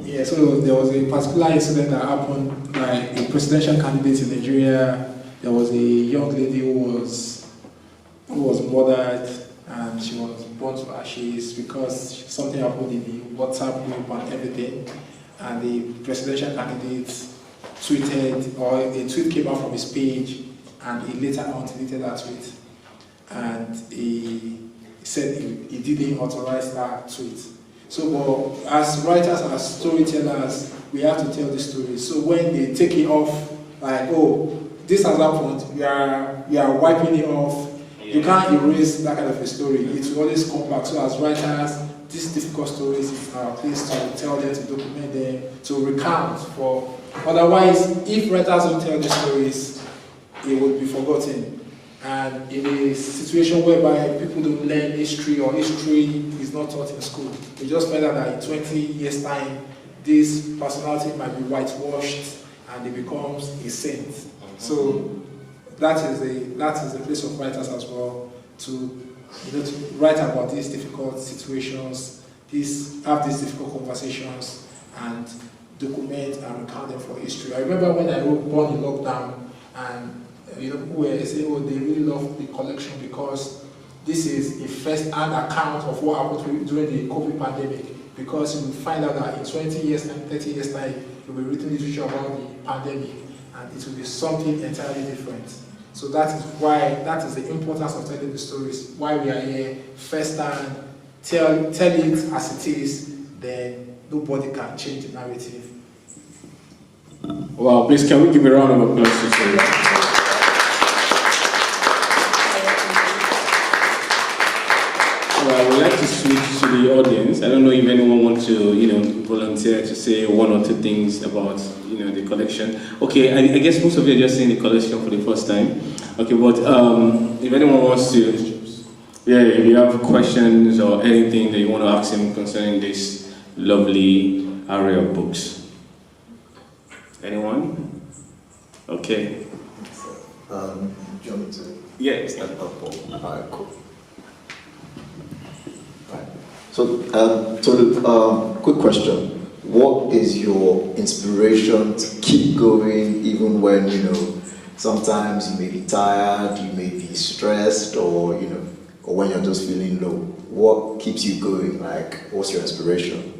[SPEAKER 2] Yeah, so there was a particular incident that happened, like a presidential candidate in Nigeria. There was a young lady who was murdered, and she was burnt to ashes because something happened in the WhatsApp group and everything. And the presidential candidate tweeted, or a tweet came out from his page, and he later on deleted that tweet. And he said he didn't authorize that tweet. So, as writers, as storytellers, we have to tell the story. So when they take it off, like, oh, this has happened, you are wiping it off. Yeah. You can't erase that kind of a story. It will always come back. So as writers, these difficult stories is our place to tell them, to document them, to recount. For otherwise, if writers don't tell the stories, it will be forgotten. And in a situation whereby people don't learn history, or history is not taught in school, we just find out that in 20 years' time, this personality might be whitewashed and it becomes a saint. So that is the place of writers as well, to write about these difficult situations, have these difficult conversations, and document and recount them for history. I remember when I wrote Born in Lockdown, and people were saying, oh, they really love the collection because this is a first-hand account of what happened during the COVID pandemic. Because you will find out that in 20 years time, 30 years time, you will be written literature about the pandemic, and it will be something entirely different. So that is the importance of telling the stories. Why we are here, first-hand, tell it as it is, then nobody can change the narrative.
[SPEAKER 6] Wow, please can we give a round of applause to Sept? I would like to switch to the audience. I don't know if anyone wants to, volunteer to say one or two things about, the collection. Okay, I guess most of you are just seeing the collection for the first time. Okay, but if anyone wants to, if you have questions or anything that you want to ask him concerning this lovely array of books. Anyone? Okay.
[SPEAKER 1] Do you want me to?
[SPEAKER 6] Yes.
[SPEAKER 1] Alright, cool. So, Tolu, quick question. What is your inspiration to keep going even when, sometimes you may be tired, you may be stressed, or when you're just feeling low? What keeps you going? Like, what's your inspiration?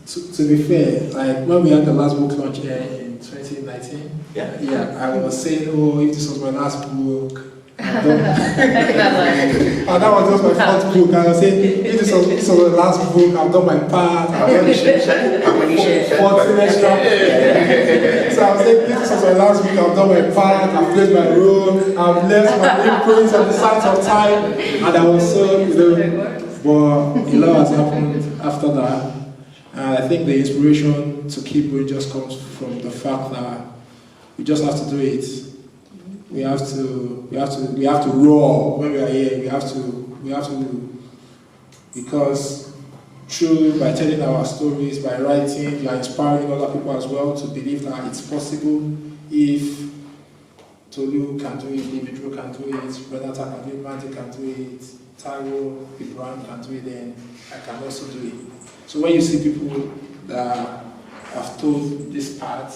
[SPEAKER 2] To be fair, like when we had the last book launch here in 2019, I was saying, oh, if this was my last book, and that was just my fourth book. And I was saying, if this was the last book, I've done my part. I've done 14 extra. So I was saying, if this was my last book, I've done my part. I've played my role. I've left my imprint on the sands of time. And I was so, but a lot has happened after that. And I think the inspiration to keep going just comes from the fact that we just have to do it. We have to roar when we are here. We have to, because by telling our stories, by writing, we are inspiring other people as well to believe that it's possible if Tolu can do it, David Drew can do it, Renata can do it, Mandy can do it, Taiwo, Ibrahim can do it, then I can also do it. So when you see people that have told this part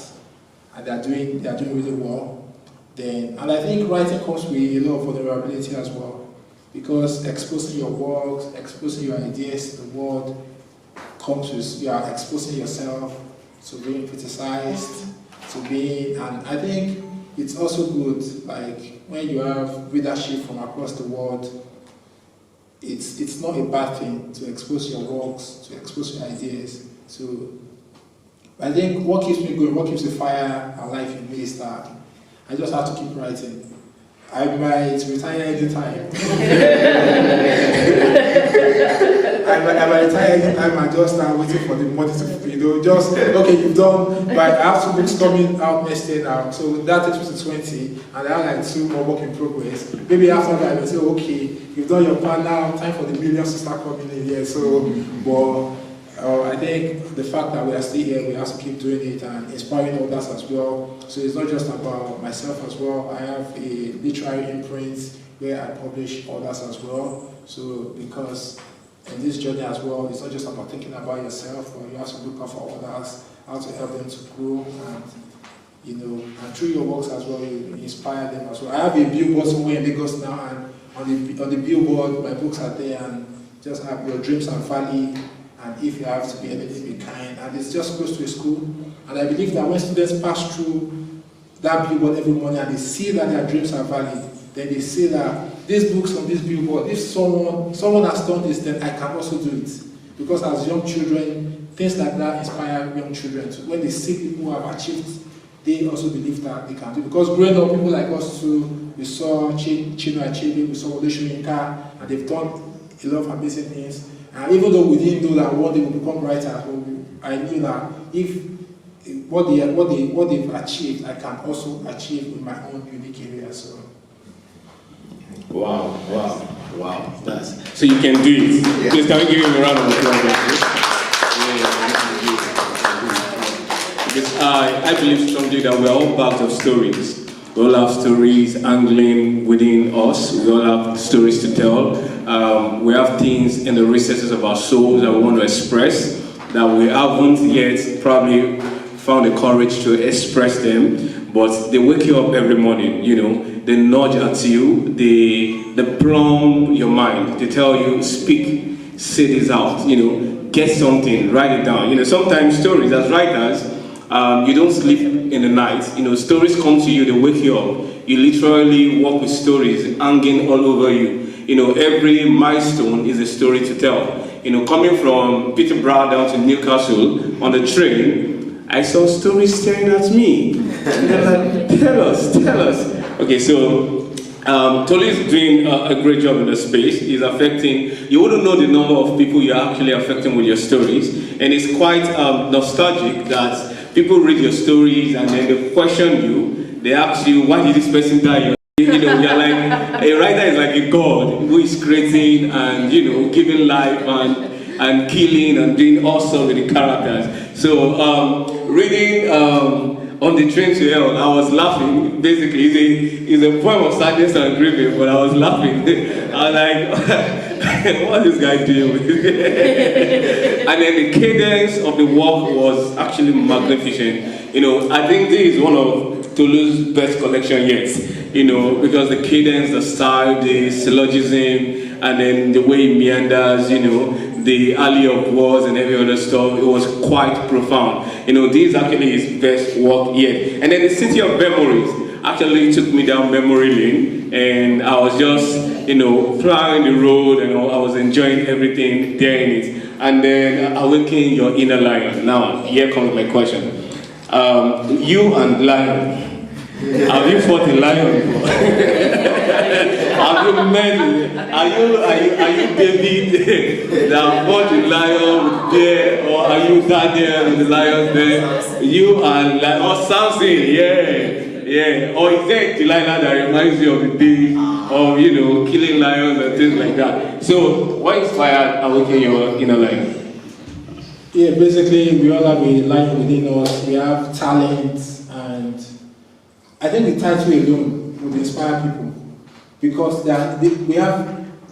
[SPEAKER 2] and they are doing really well, then, and I think writing comes with a lot of vulnerability as well, because exposing your works, exposing your ideas to the world comes with, you are exposing yourself to being criticized, to being, and I think it's also good, like when you have readership from across the world, it's not a bad thing to expose your works, to expose your ideas. So I think what keeps me going, what keeps the fire alive in me is that I just have to keep writing. I might retire anytime. I might retire anytime and just start waiting for the money to, just, okay, you've done, but I have 2 books coming out next year now, so that takes me to 20, and I have like 2 more work in progress. Maybe after that, I will say, okay, you've done your part now, time for the millions to start coming in here. So, but I think the fact that we are still here, we have to keep doing it and inspiring others as well. So it's not just about myself as well. I have a literary imprint where I publish others as well. So because in this journey as well, it's not just about thinking about yourself, but you have to look out for others, how to help them to grow, and and through your works as well, you inspire them as well. I have a billboard somewhere in Lagos now, and on the billboard, my books are there, and just have your dreams are valid. And if you have to be anything, be kind. And it's just close to a school. And I believe that when students pass through that billboard every morning and they see that their dreams are valid, then they say that these books on this billboard, if someone has done this, then I can also do it. Because as young children, things like that inspire young children. So when they see people who have achieved, they also believe that they can do it. Because growing up, people like us too, we saw Chino Achebe, we saw Wole Soyinka, and they've done a lot of amazing things. And even though we didn't know that one day we'll become writers, I knew that if what they've achieved, I can also achieve in my own unique area. So.
[SPEAKER 6] Wow. So you can do it. Yeah. Please, can we give him a round of applause? Because I believe strongly that we're all part of stories. We all have stories angling within us. We all have stories to tell. We have things in the recesses of our souls that we want to express, that we haven't yet probably found the courage to express them, but they wake you up every morning, they nudge at you, they plumb your mind, they tell you, speak, say this out, get something, write it down. Sometimes stories, as writers, you don't sleep in the night, stories come to you, they wake you up, you literally walk with stories hanging all over you. Every milestone is a story to tell. Coming from Peterborough down to Newcastle on the train, I saw stories staring at me. And they're like, tell us. Okay, so Tolu is doing a great job in the space. He's affecting, you wouldn't know the number of people you're actually affecting with your stories. And it's quite nostalgic that people read your stories and then they question you. They ask you, why did this person die? You're like, a writer is like a god who is creating and, giving life and killing and doing all sorts with the characters. So, reading On the Train to Hell, I was laughing. Basically, it's a poem of sadness and grieving, but I was laughing. I was like, what is this guy doing with it? And then the cadence of the work was actually magnificent. I think this is one of Tolu's best collection yet. Because the cadence, the style, the syllogism, and then the way he meanders, the alley of words and every other stuff, it was quite profound. This actually is best work yet. And then the City of Memories actually took me down memory lane, and I was just, plowing the road, and I was enjoying everything there in it. And then Awaken Your Inner Lion. Now, here comes my question. You and Lion. Have you fought a lion before? Have you met? Are you David that fought a lion with bear, or are you Daniel with the lion's bear? You and or Samson, yeah. Or is there Delilah that reminds you of the day of killing lions and things like that? So what inspired Awaken Your Inner Lion?
[SPEAKER 2] Yeah, basically we all have a lion within us. We have talents, and I think the title alone would inspire people, because we have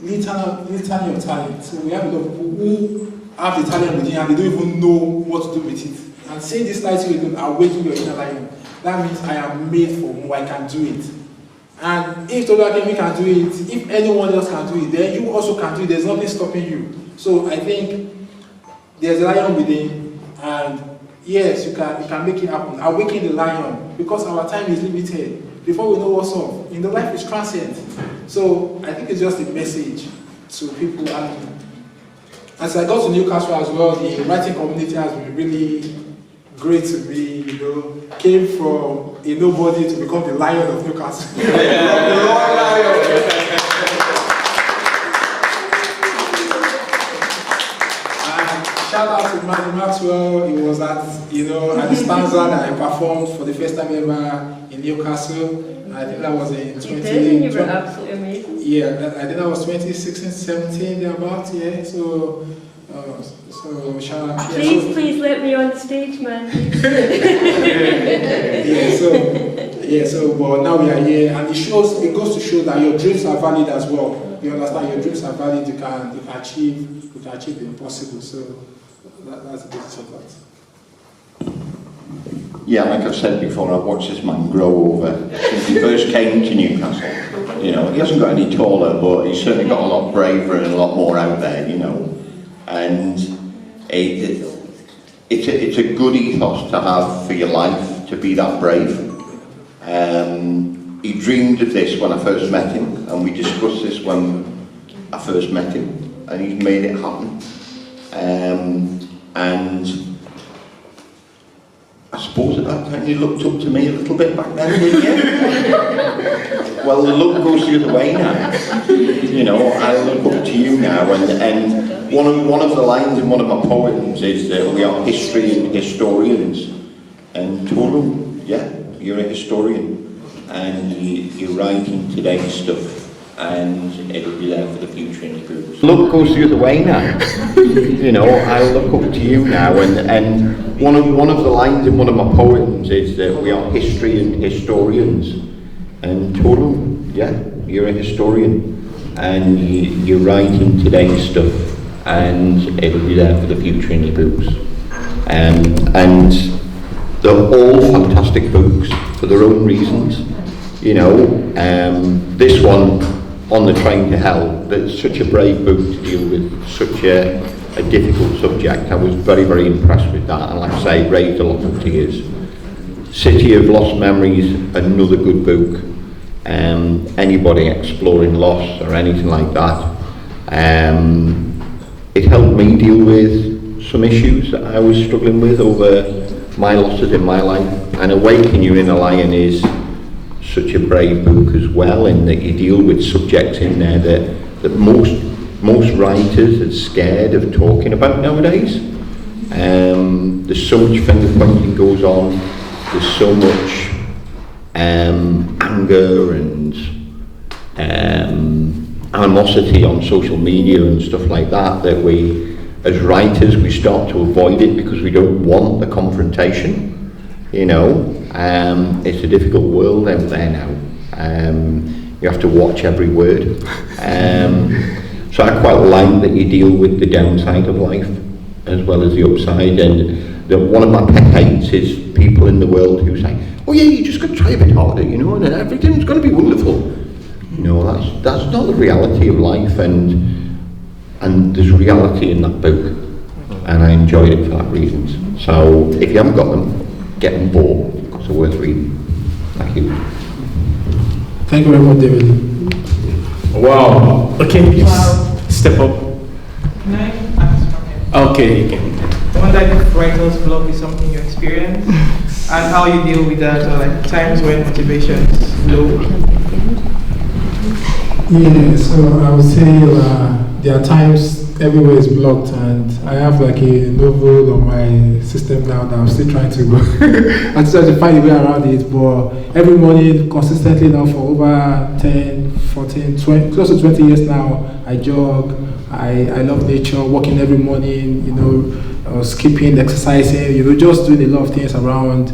[SPEAKER 2] litany of talent. So we have a lot of people who have the talent within and they don't even know what to do with it. And saying this light you do, awaken your inner lion, that means I am made for more, I can do it. And if Tolu A can do it, if anyone else can do it, then you also can do it. There's nothing stopping you. So I think there's a lion within, and yes, you can make it happen. Awaken the lion, because our time is limited. Before we know what's up, in the life is transient. So I think it's just a message to people. And as I got to Newcastle as well, the writing community has been really great to me. You know, came from a nobody to become the Lion of Newcastle. The Royal Lion. Shout out to Matthew Maxwell. It was at the stanza that I performed for the first time ever in Newcastle. I think that was in 2020.
[SPEAKER 7] You were absolutely amazing.
[SPEAKER 2] Yeah, I think that was 2016, 17, thereabout. Yeah, so shout out.
[SPEAKER 7] Please let me on the stage, man.
[SPEAKER 2] But now we are here, and it goes to show that your dreams are valid as well. You understand? Your dreams are valid. You can achieve the impossible. So that's the basis of that.
[SPEAKER 3] Yeah, like I've said before, I've watched this man grow over since he first came to Newcastle. You know, he hasn't got any taller, but he's certainly got a lot braver and a lot more out there, you know. And it's a good ethos to have for your life, to be that brave. He dreamed of this when I first met him, and we discussed this when I first met him, and he's made it happen. And I suppose at that time you looked up to me a little bit back then, didn't you? Well, the look goes the other way now. You know, I look up to you now, and one of the lines in one of my poems is that we are history and historians. And Tolu, yeah, you're a historian, and you're writing today's stuff, and it'll be there for the future in the books. Look goes the other way now. You know, I look up to you now, and one of the lines in one of my poems is that we are history and historians. And Tolu, yeah, you're a historian, and you're writing today's stuff, and it'll be there for the future in your books. And they're all fantastic books for their own reasons. You know, this one, On the Train to Hell, that's such a brave book to deal with such a difficult subject. I was very, very impressed with that, and like I say, raised a lot of tears. City of Lost Memories, another good book. Anybody exploring loss or anything like that. It helped me deal with some issues that I was struggling with over my losses in my life. And Awaken Your Inner Lion is such a brave book as well, in that you deal with subjects in there that most writers are scared of talking about nowadays. There's so much finger pointing goes on. There's so much anger and animosity on social media and stuff like that we, as writers, we start to avoid it because we don't want the confrontation. You know, it's a difficult world out there now. You have to watch every word. So I quite like that you deal with the downside of life as well as the upside. And one of my pet hates is people in the world who say, "Oh yeah, you just got to try a bit harder, you know, and everything's going to be wonderful." No, that's not the reality of life, and there's reality in that book, and I enjoyed it for that reason. So if you haven't got them, get them bought, because they're worth reading. Thank you.
[SPEAKER 2] Thank you very much, David.
[SPEAKER 6] Wow. Okay, please step up.
[SPEAKER 8] Can I ask from here?
[SPEAKER 6] Okay, you can.
[SPEAKER 8] I wonder if writer's block is something you experience and how you deal with that, or like times when motivation is low.
[SPEAKER 2] Yeah, so I would say there are times everywhere is blocked, and I have like a novel on my system now that I'm still trying to go. I'm still trying to find a way around it, but every morning consistently now for over 10, 14, 20, close to 20 years now, I jog. I love nature, walking every morning, you know, skipping, exercising, you know, just doing a lot of things around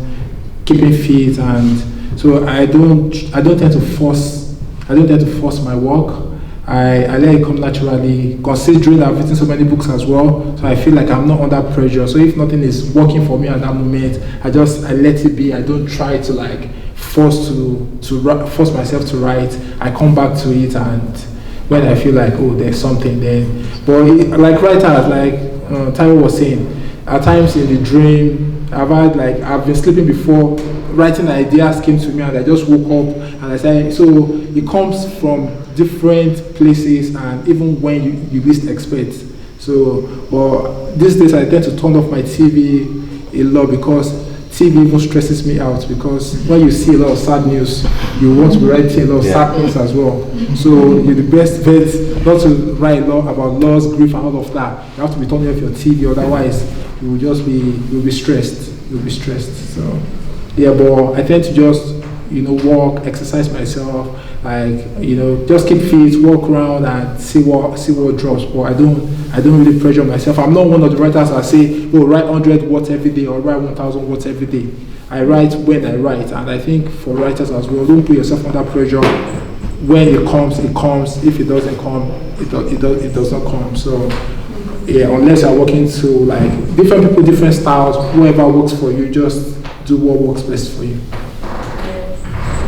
[SPEAKER 2] keeping fit. And So I don't tend to force my work. I let it come naturally, considering I've written so many books as well, so I feel like I'm not under pressure. So if nothing is working for me at that moment, I let it be. I don't try to like force myself to write. I come back to it, and when I feel like, oh, there's something then. But like writers, like Taiwo was saying, at times in the dream, I've been sleeping before, writing ideas came to me, and I just woke up and I said, so it comes from different places and even when you least expect. So, but these days I tend to turn off my TV a lot because TV even stresses me out, because when you see a lot of sad news, you want to be writing a lot of sad things as well. So you're the best bet not to write a lot about loss, grief, and all of that. You have to be turning off your TV, otherwise you'll be stressed. You'll be stressed. So yeah, but I tend to just walk, exercise myself, just keep fit, walk around and see what drops. But I don't really pressure myself. I'm not one of the writers that say, oh, write 100 words every day or write 1,000 words every day. I write when I write, and I think for writers as well, don't put yourself under pressure. When it comes, it comes. If it doesn't come, it does not come. So yeah, unless you're working to like different people, different styles, whoever works for you, just do what works best for you.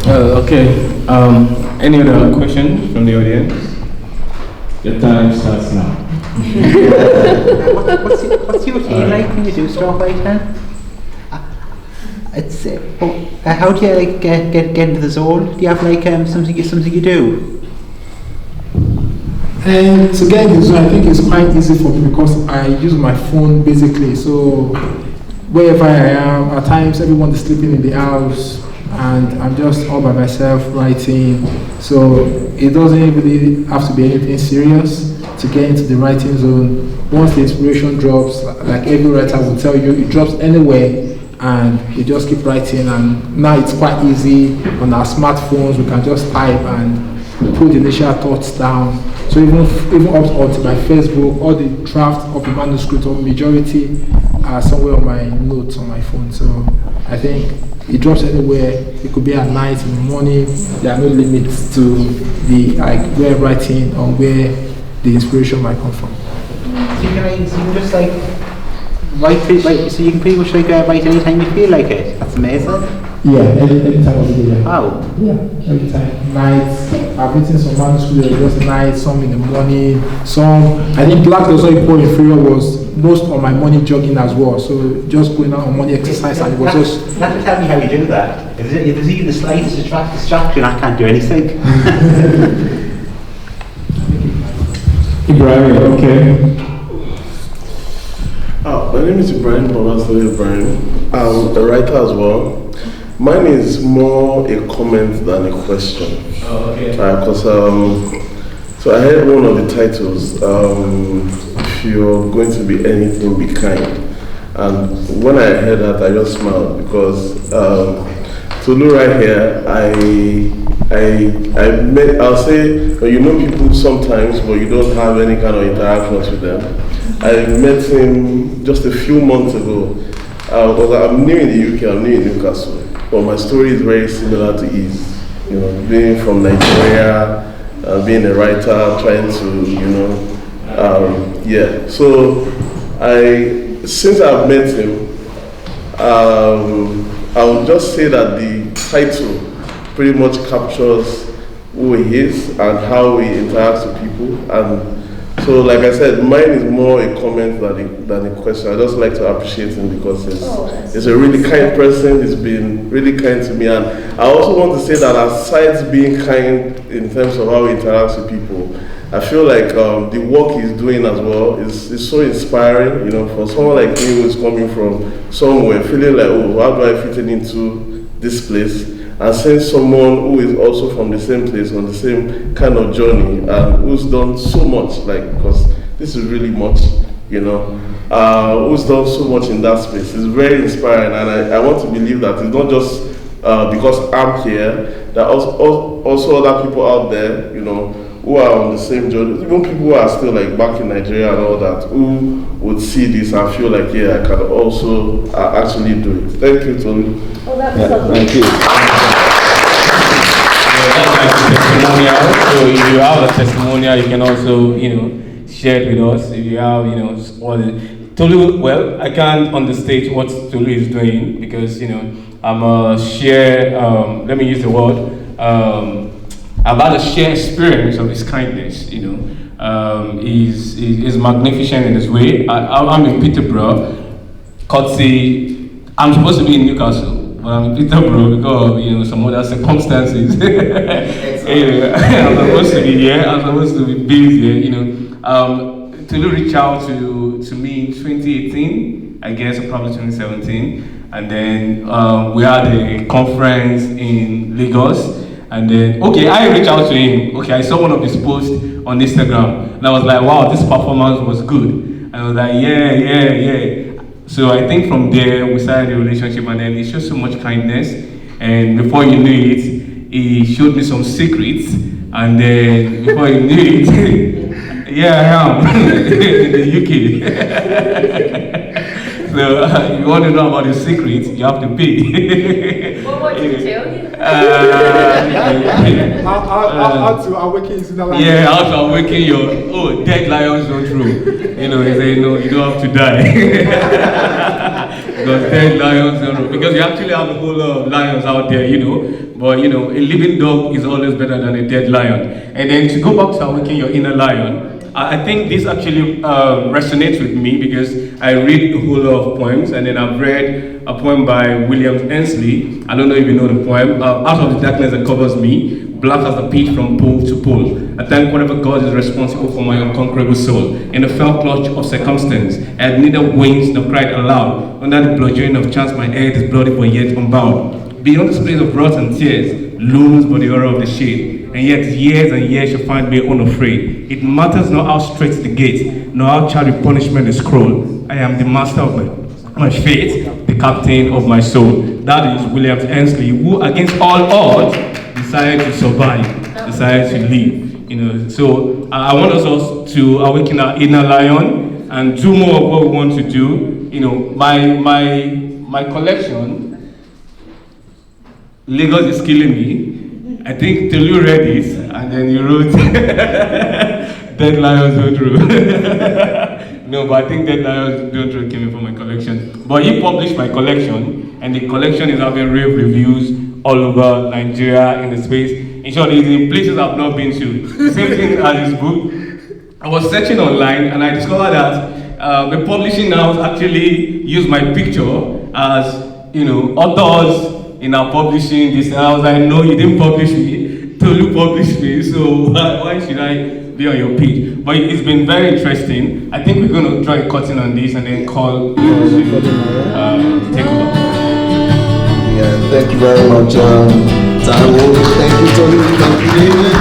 [SPEAKER 6] Okay. Any other questions from the audience? Your time starts now.
[SPEAKER 9] What's your routine like when you do stuff like that? How do you like get into the zone? Do you have like something you do?
[SPEAKER 2] And to get into the zone, I think it's quite easy for me because I use my phone basically. So wherever I am, at times everyone is sleeping in the house, and I'm just all by myself writing. So it doesn't really have to be anything serious to get into the writing zone. Once the inspiration drops, like every writer will tell you, it drops anywhere, and you just keep writing. And now it's quite easy on our smartphones. We can just type and put the initial thoughts down. So even up onto my Facebook, all the draft of the manuscript, or majority, are somewhere on my notes on my phone. So I think it drops anywhere. It could be at night, in the morning. There are no limits to the where writing or where the inspiration might come from.
[SPEAKER 9] So you can just like write, so you can pretty much like write anytime you feel like it. That's amazing.
[SPEAKER 2] Yeah, any time of the day.
[SPEAKER 9] Wow.
[SPEAKER 2] Yeah, every time. Nights. I've written some manuscripts just night, some in the morning, some. I think Black Does Not Equal Inferior was most on my morning jogging as well. So just going out on morning exercise, and it was just.
[SPEAKER 9] You have to tell me how you do that. If there's even the slightest distraction, I can't do anything.
[SPEAKER 6] Ibrahim, okay.
[SPEAKER 10] My name is Ibrahim Ibrahim. I'm a writer as well. Mine is more a comment than a question.
[SPEAKER 6] Oh, okay.
[SPEAKER 10] Because so I heard one of the titles, if you're going to be anything, be kind. And when I heard that, I just smiled because Tolu right here, I'll say, you know people sometimes, but you don't have any kind of interactions with them. I met him just a few months ago. Because I'm new in the UK, I'm new in Newcastle. But my story is very similar to his. You know, being from Nigeria, being a writer, trying to, yeah. So since I've met him, I would just say that the title pretty much captures who he is and how he interacts with people. And so, like I said, mine is more a comment than a question. I just like to appreciate him because he's a really kind person. He's been really kind to me. And I also want to say that aside being kind in terms of how he interacts with people, I feel like the work he's doing as well is so inspiring, for someone like me who's coming from somewhere, feeling like, oh, how do I fit into this place? And seeing someone who is also from the same place, on the same kind of journey, and who's done so much, because this is really much, who's done so much in that space. It's very inspiring, and I want to believe that it's not just because I'm here, there are also other people out there, who are on the same journey, even people who are still back in Nigeria and all that, who would see this and feel like, yeah, I can also actually do it. Thank you, Tolu.
[SPEAKER 4] Oh, that was lovely.
[SPEAKER 6] Thank you. testimonial. So if you have a testimonial, you can also, share it with us. If you have, Tolu, well, I can't understate what Tolu is doing because, I'm a share, let me use the word, about a share experience of his kindness, is magnificent in his way. I'm in Peterborough, courtesy, I'm supposed to be in Newcastle. But I'm in Peterborough because of, some other circumstances. I'm supposed to be here, I'm supposed to be based here, Tolu reached out to me in 2018, I guess, or probably 2017. And then we had a conference in Lagos. And then, I reached out to him. I saw one of his posts on Instagram. And I was like, wow, this performance was good. And I was like, yeah. So I think from there, we started a relationship. And then he showed so much kindness. And before you knew it, he showed me some secrets. And then before you knew it, yeah, I am in the UK. So if you want to know about the secrets, you have to pay.
[SPEAKER 7] What did you tell you?
[SPEAKER 2] How to awaken his inner lion.
[SPEAKER 6] Yeah, how to awaken your dead lions don't roll. He say no, you don't have to die. Because dead lions don't roll. Because you actually have a whole lot of lions out there, But a living dog is always better than a dead lion. And then to go back to awaken your inner lion, I think this actually resonates with me because I read a whole lot of poems, and then I've read a poem by William Ensley. I don't know if you know the poem. Out of the darkness that covers me, black as the pitch from pole to pole. I thank whatever God is responsible for my unconquerable soul. In the fell clutch of circumstance, I had neither wings nor cried aloud. Under the bludgeoning of chance, my head is bloody but yet unbowed. Beyond this place of wrath and tears, looms but the horror of the shade. And yet years and years shall find me unafraid. It matters not how straight the gate, nor how charity punishment is cruel. I am the master of my fate, the captain of my soul. That is William Ensley, who against all odds decided to survive, decided to live. So I want us to awaken our inner lion and do more of what we want to do. My collection, Lagos is killing me. I think Tolu read it, and then you wrote Dead Lions Don't Roll. No, but I think Dead Lions Don't Roll came in from my collection. But he published my collection, and the collection is having rave reviews all over Nigeria in the space. In short, it's in places I've not been to. Same thing as his book. I was searching online, and I discovered that the publishing house actually used my picture as, authors in our publishing this. And I was like, no, you didn't publish me. Tolu published me, so why should I be on your page? But it's been very interesting. I think we're going to draw a curtain on this and then call take over.
[SPEAKER 1] Yeah, thank you very much, Taiwo. Thank you, Tolu. Thank you, David.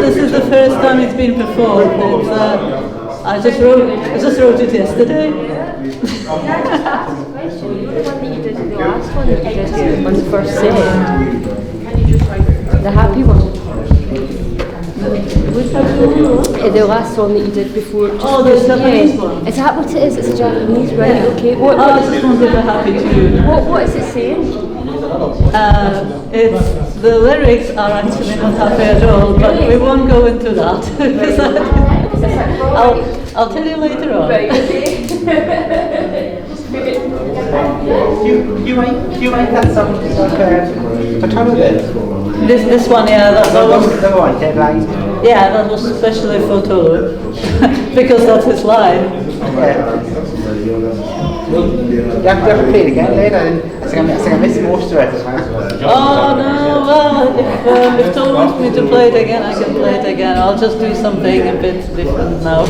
[SPEAKER 4] this is the first time it's been performed. It's, I just wrote it yesterday.
[SPEAKER 7] The last one that you did on the first set. The happy one. The last one that you did before.
[SPEAKER 4] The Japanese one.
[SPEAKER 7] Is that what it is? It's a Japanese, right?
[SPEAKER 4] Yeah.
[SPEAKER 7] Okay.
[SPEAKER 4] I just wanted a happy tune.
[SPEAKER 7] What is it saying?
[SPEAKER 4] The lyrics are actually not happy at all, but we won't go into that. Because I'll tell you later on.
[SPEAKER 9] Do you like that song? The Tolu A?
[SPEAKER 4] This one, yeah, that was.
[SPEAKER 9] The one, Deadline.
[SPEAKER 4] Yeah, that was especially for Tolu, because that's his line.
[SPEAKER 9] You have to play it again later. I think I missed most of it.
[SPEAKER 4] Oh no, well, if Tolu wants me to play it again, I can play it again. I'll just do something a bit different now.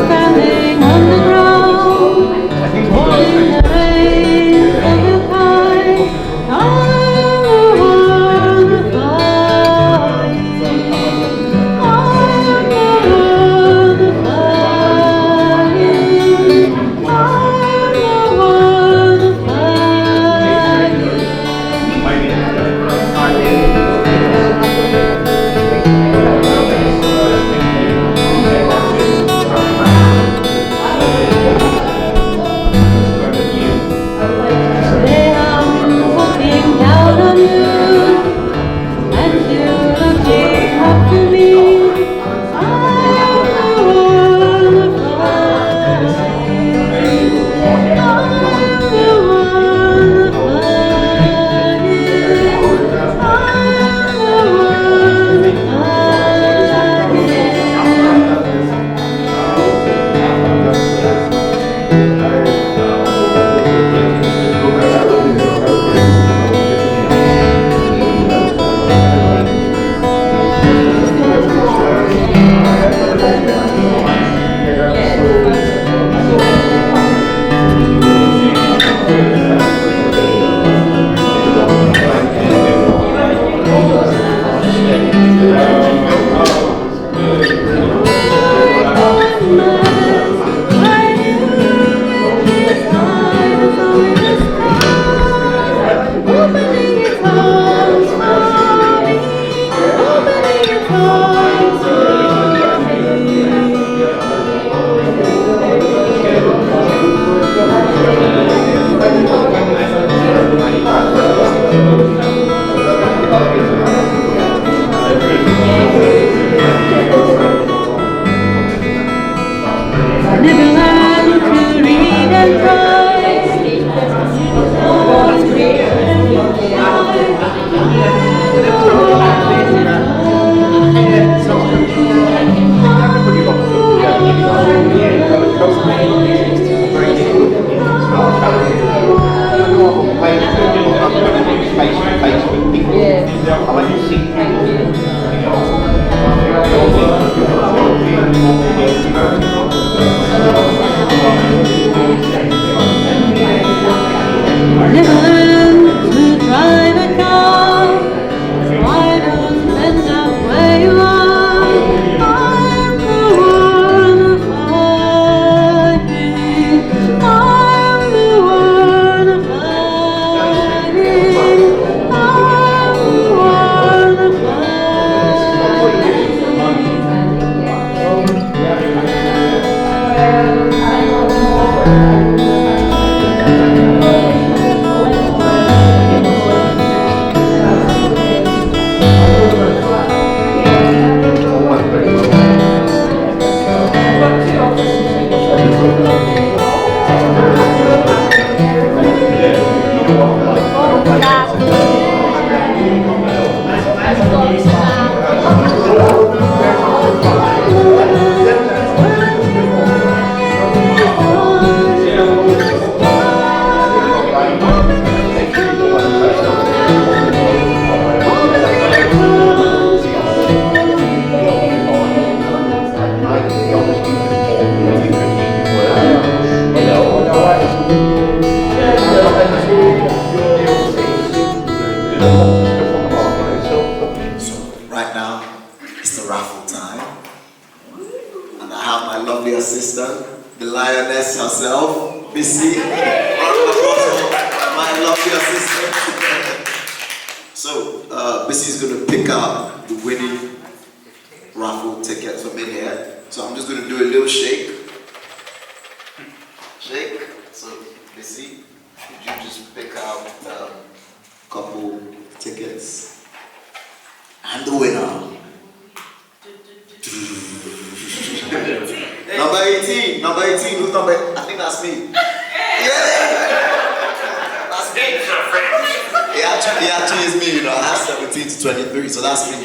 [SPEAKER 4] Standing on the ground, holding the reins of the kite, I'm the flying, I'm the flying, I'm the
[SPEAKER 7] Yeah.
[SPEAKER 1] I have my lovely assistant, the lioness herself, Missy. Round of applause for my lovely assistant. So, Missy's gonna pick out the winning raffle tickets from in here. So I'm just gonna do a little shake. Shake. So, Missy, could you just pick out a couple tickets? And the winner. Number 18. Number 18. Who's number? I think that's me. Yeah. That's me. It actually is me, you know. I have 17 to 23, so that's me.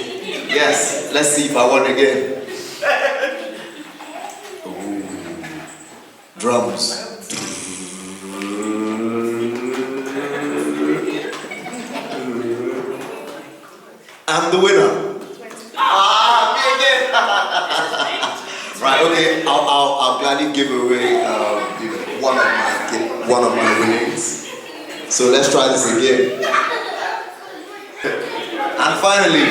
[SPEAKER 1] Yes. Let's see if I won again. Ooh. Drums. I'm the winner. Me again. Right, okay. I'll gladly give away one of my winnings. So let's try this again. And finally,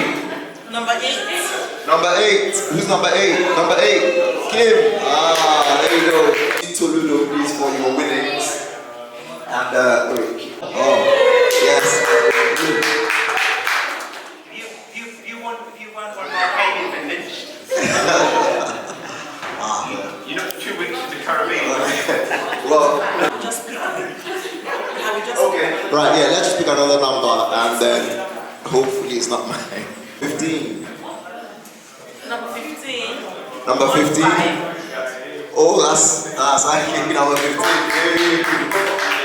[SPEAKER 11] Number 8.
[SPEAKER 1] Number 8. Who's number 8? Number 8. Kim. There you go. Tolu A, please, for your winnings. And wait. Oh, yes.
[SPEAKER 11] You want one more baby been lynched. You're not 2 weeks in the Caribbean.
[SPEAKER 1] Well,
[SPEAKER 11] Just pick one.
[SPEAKER 1] okay. Right, yeah, let's just pick another number and then hopefully it's not mine. 15.
[SPEAKER 11] Number 15.
[SPEAKER 1] Number 15. Oh, that's actually number 15. Hey.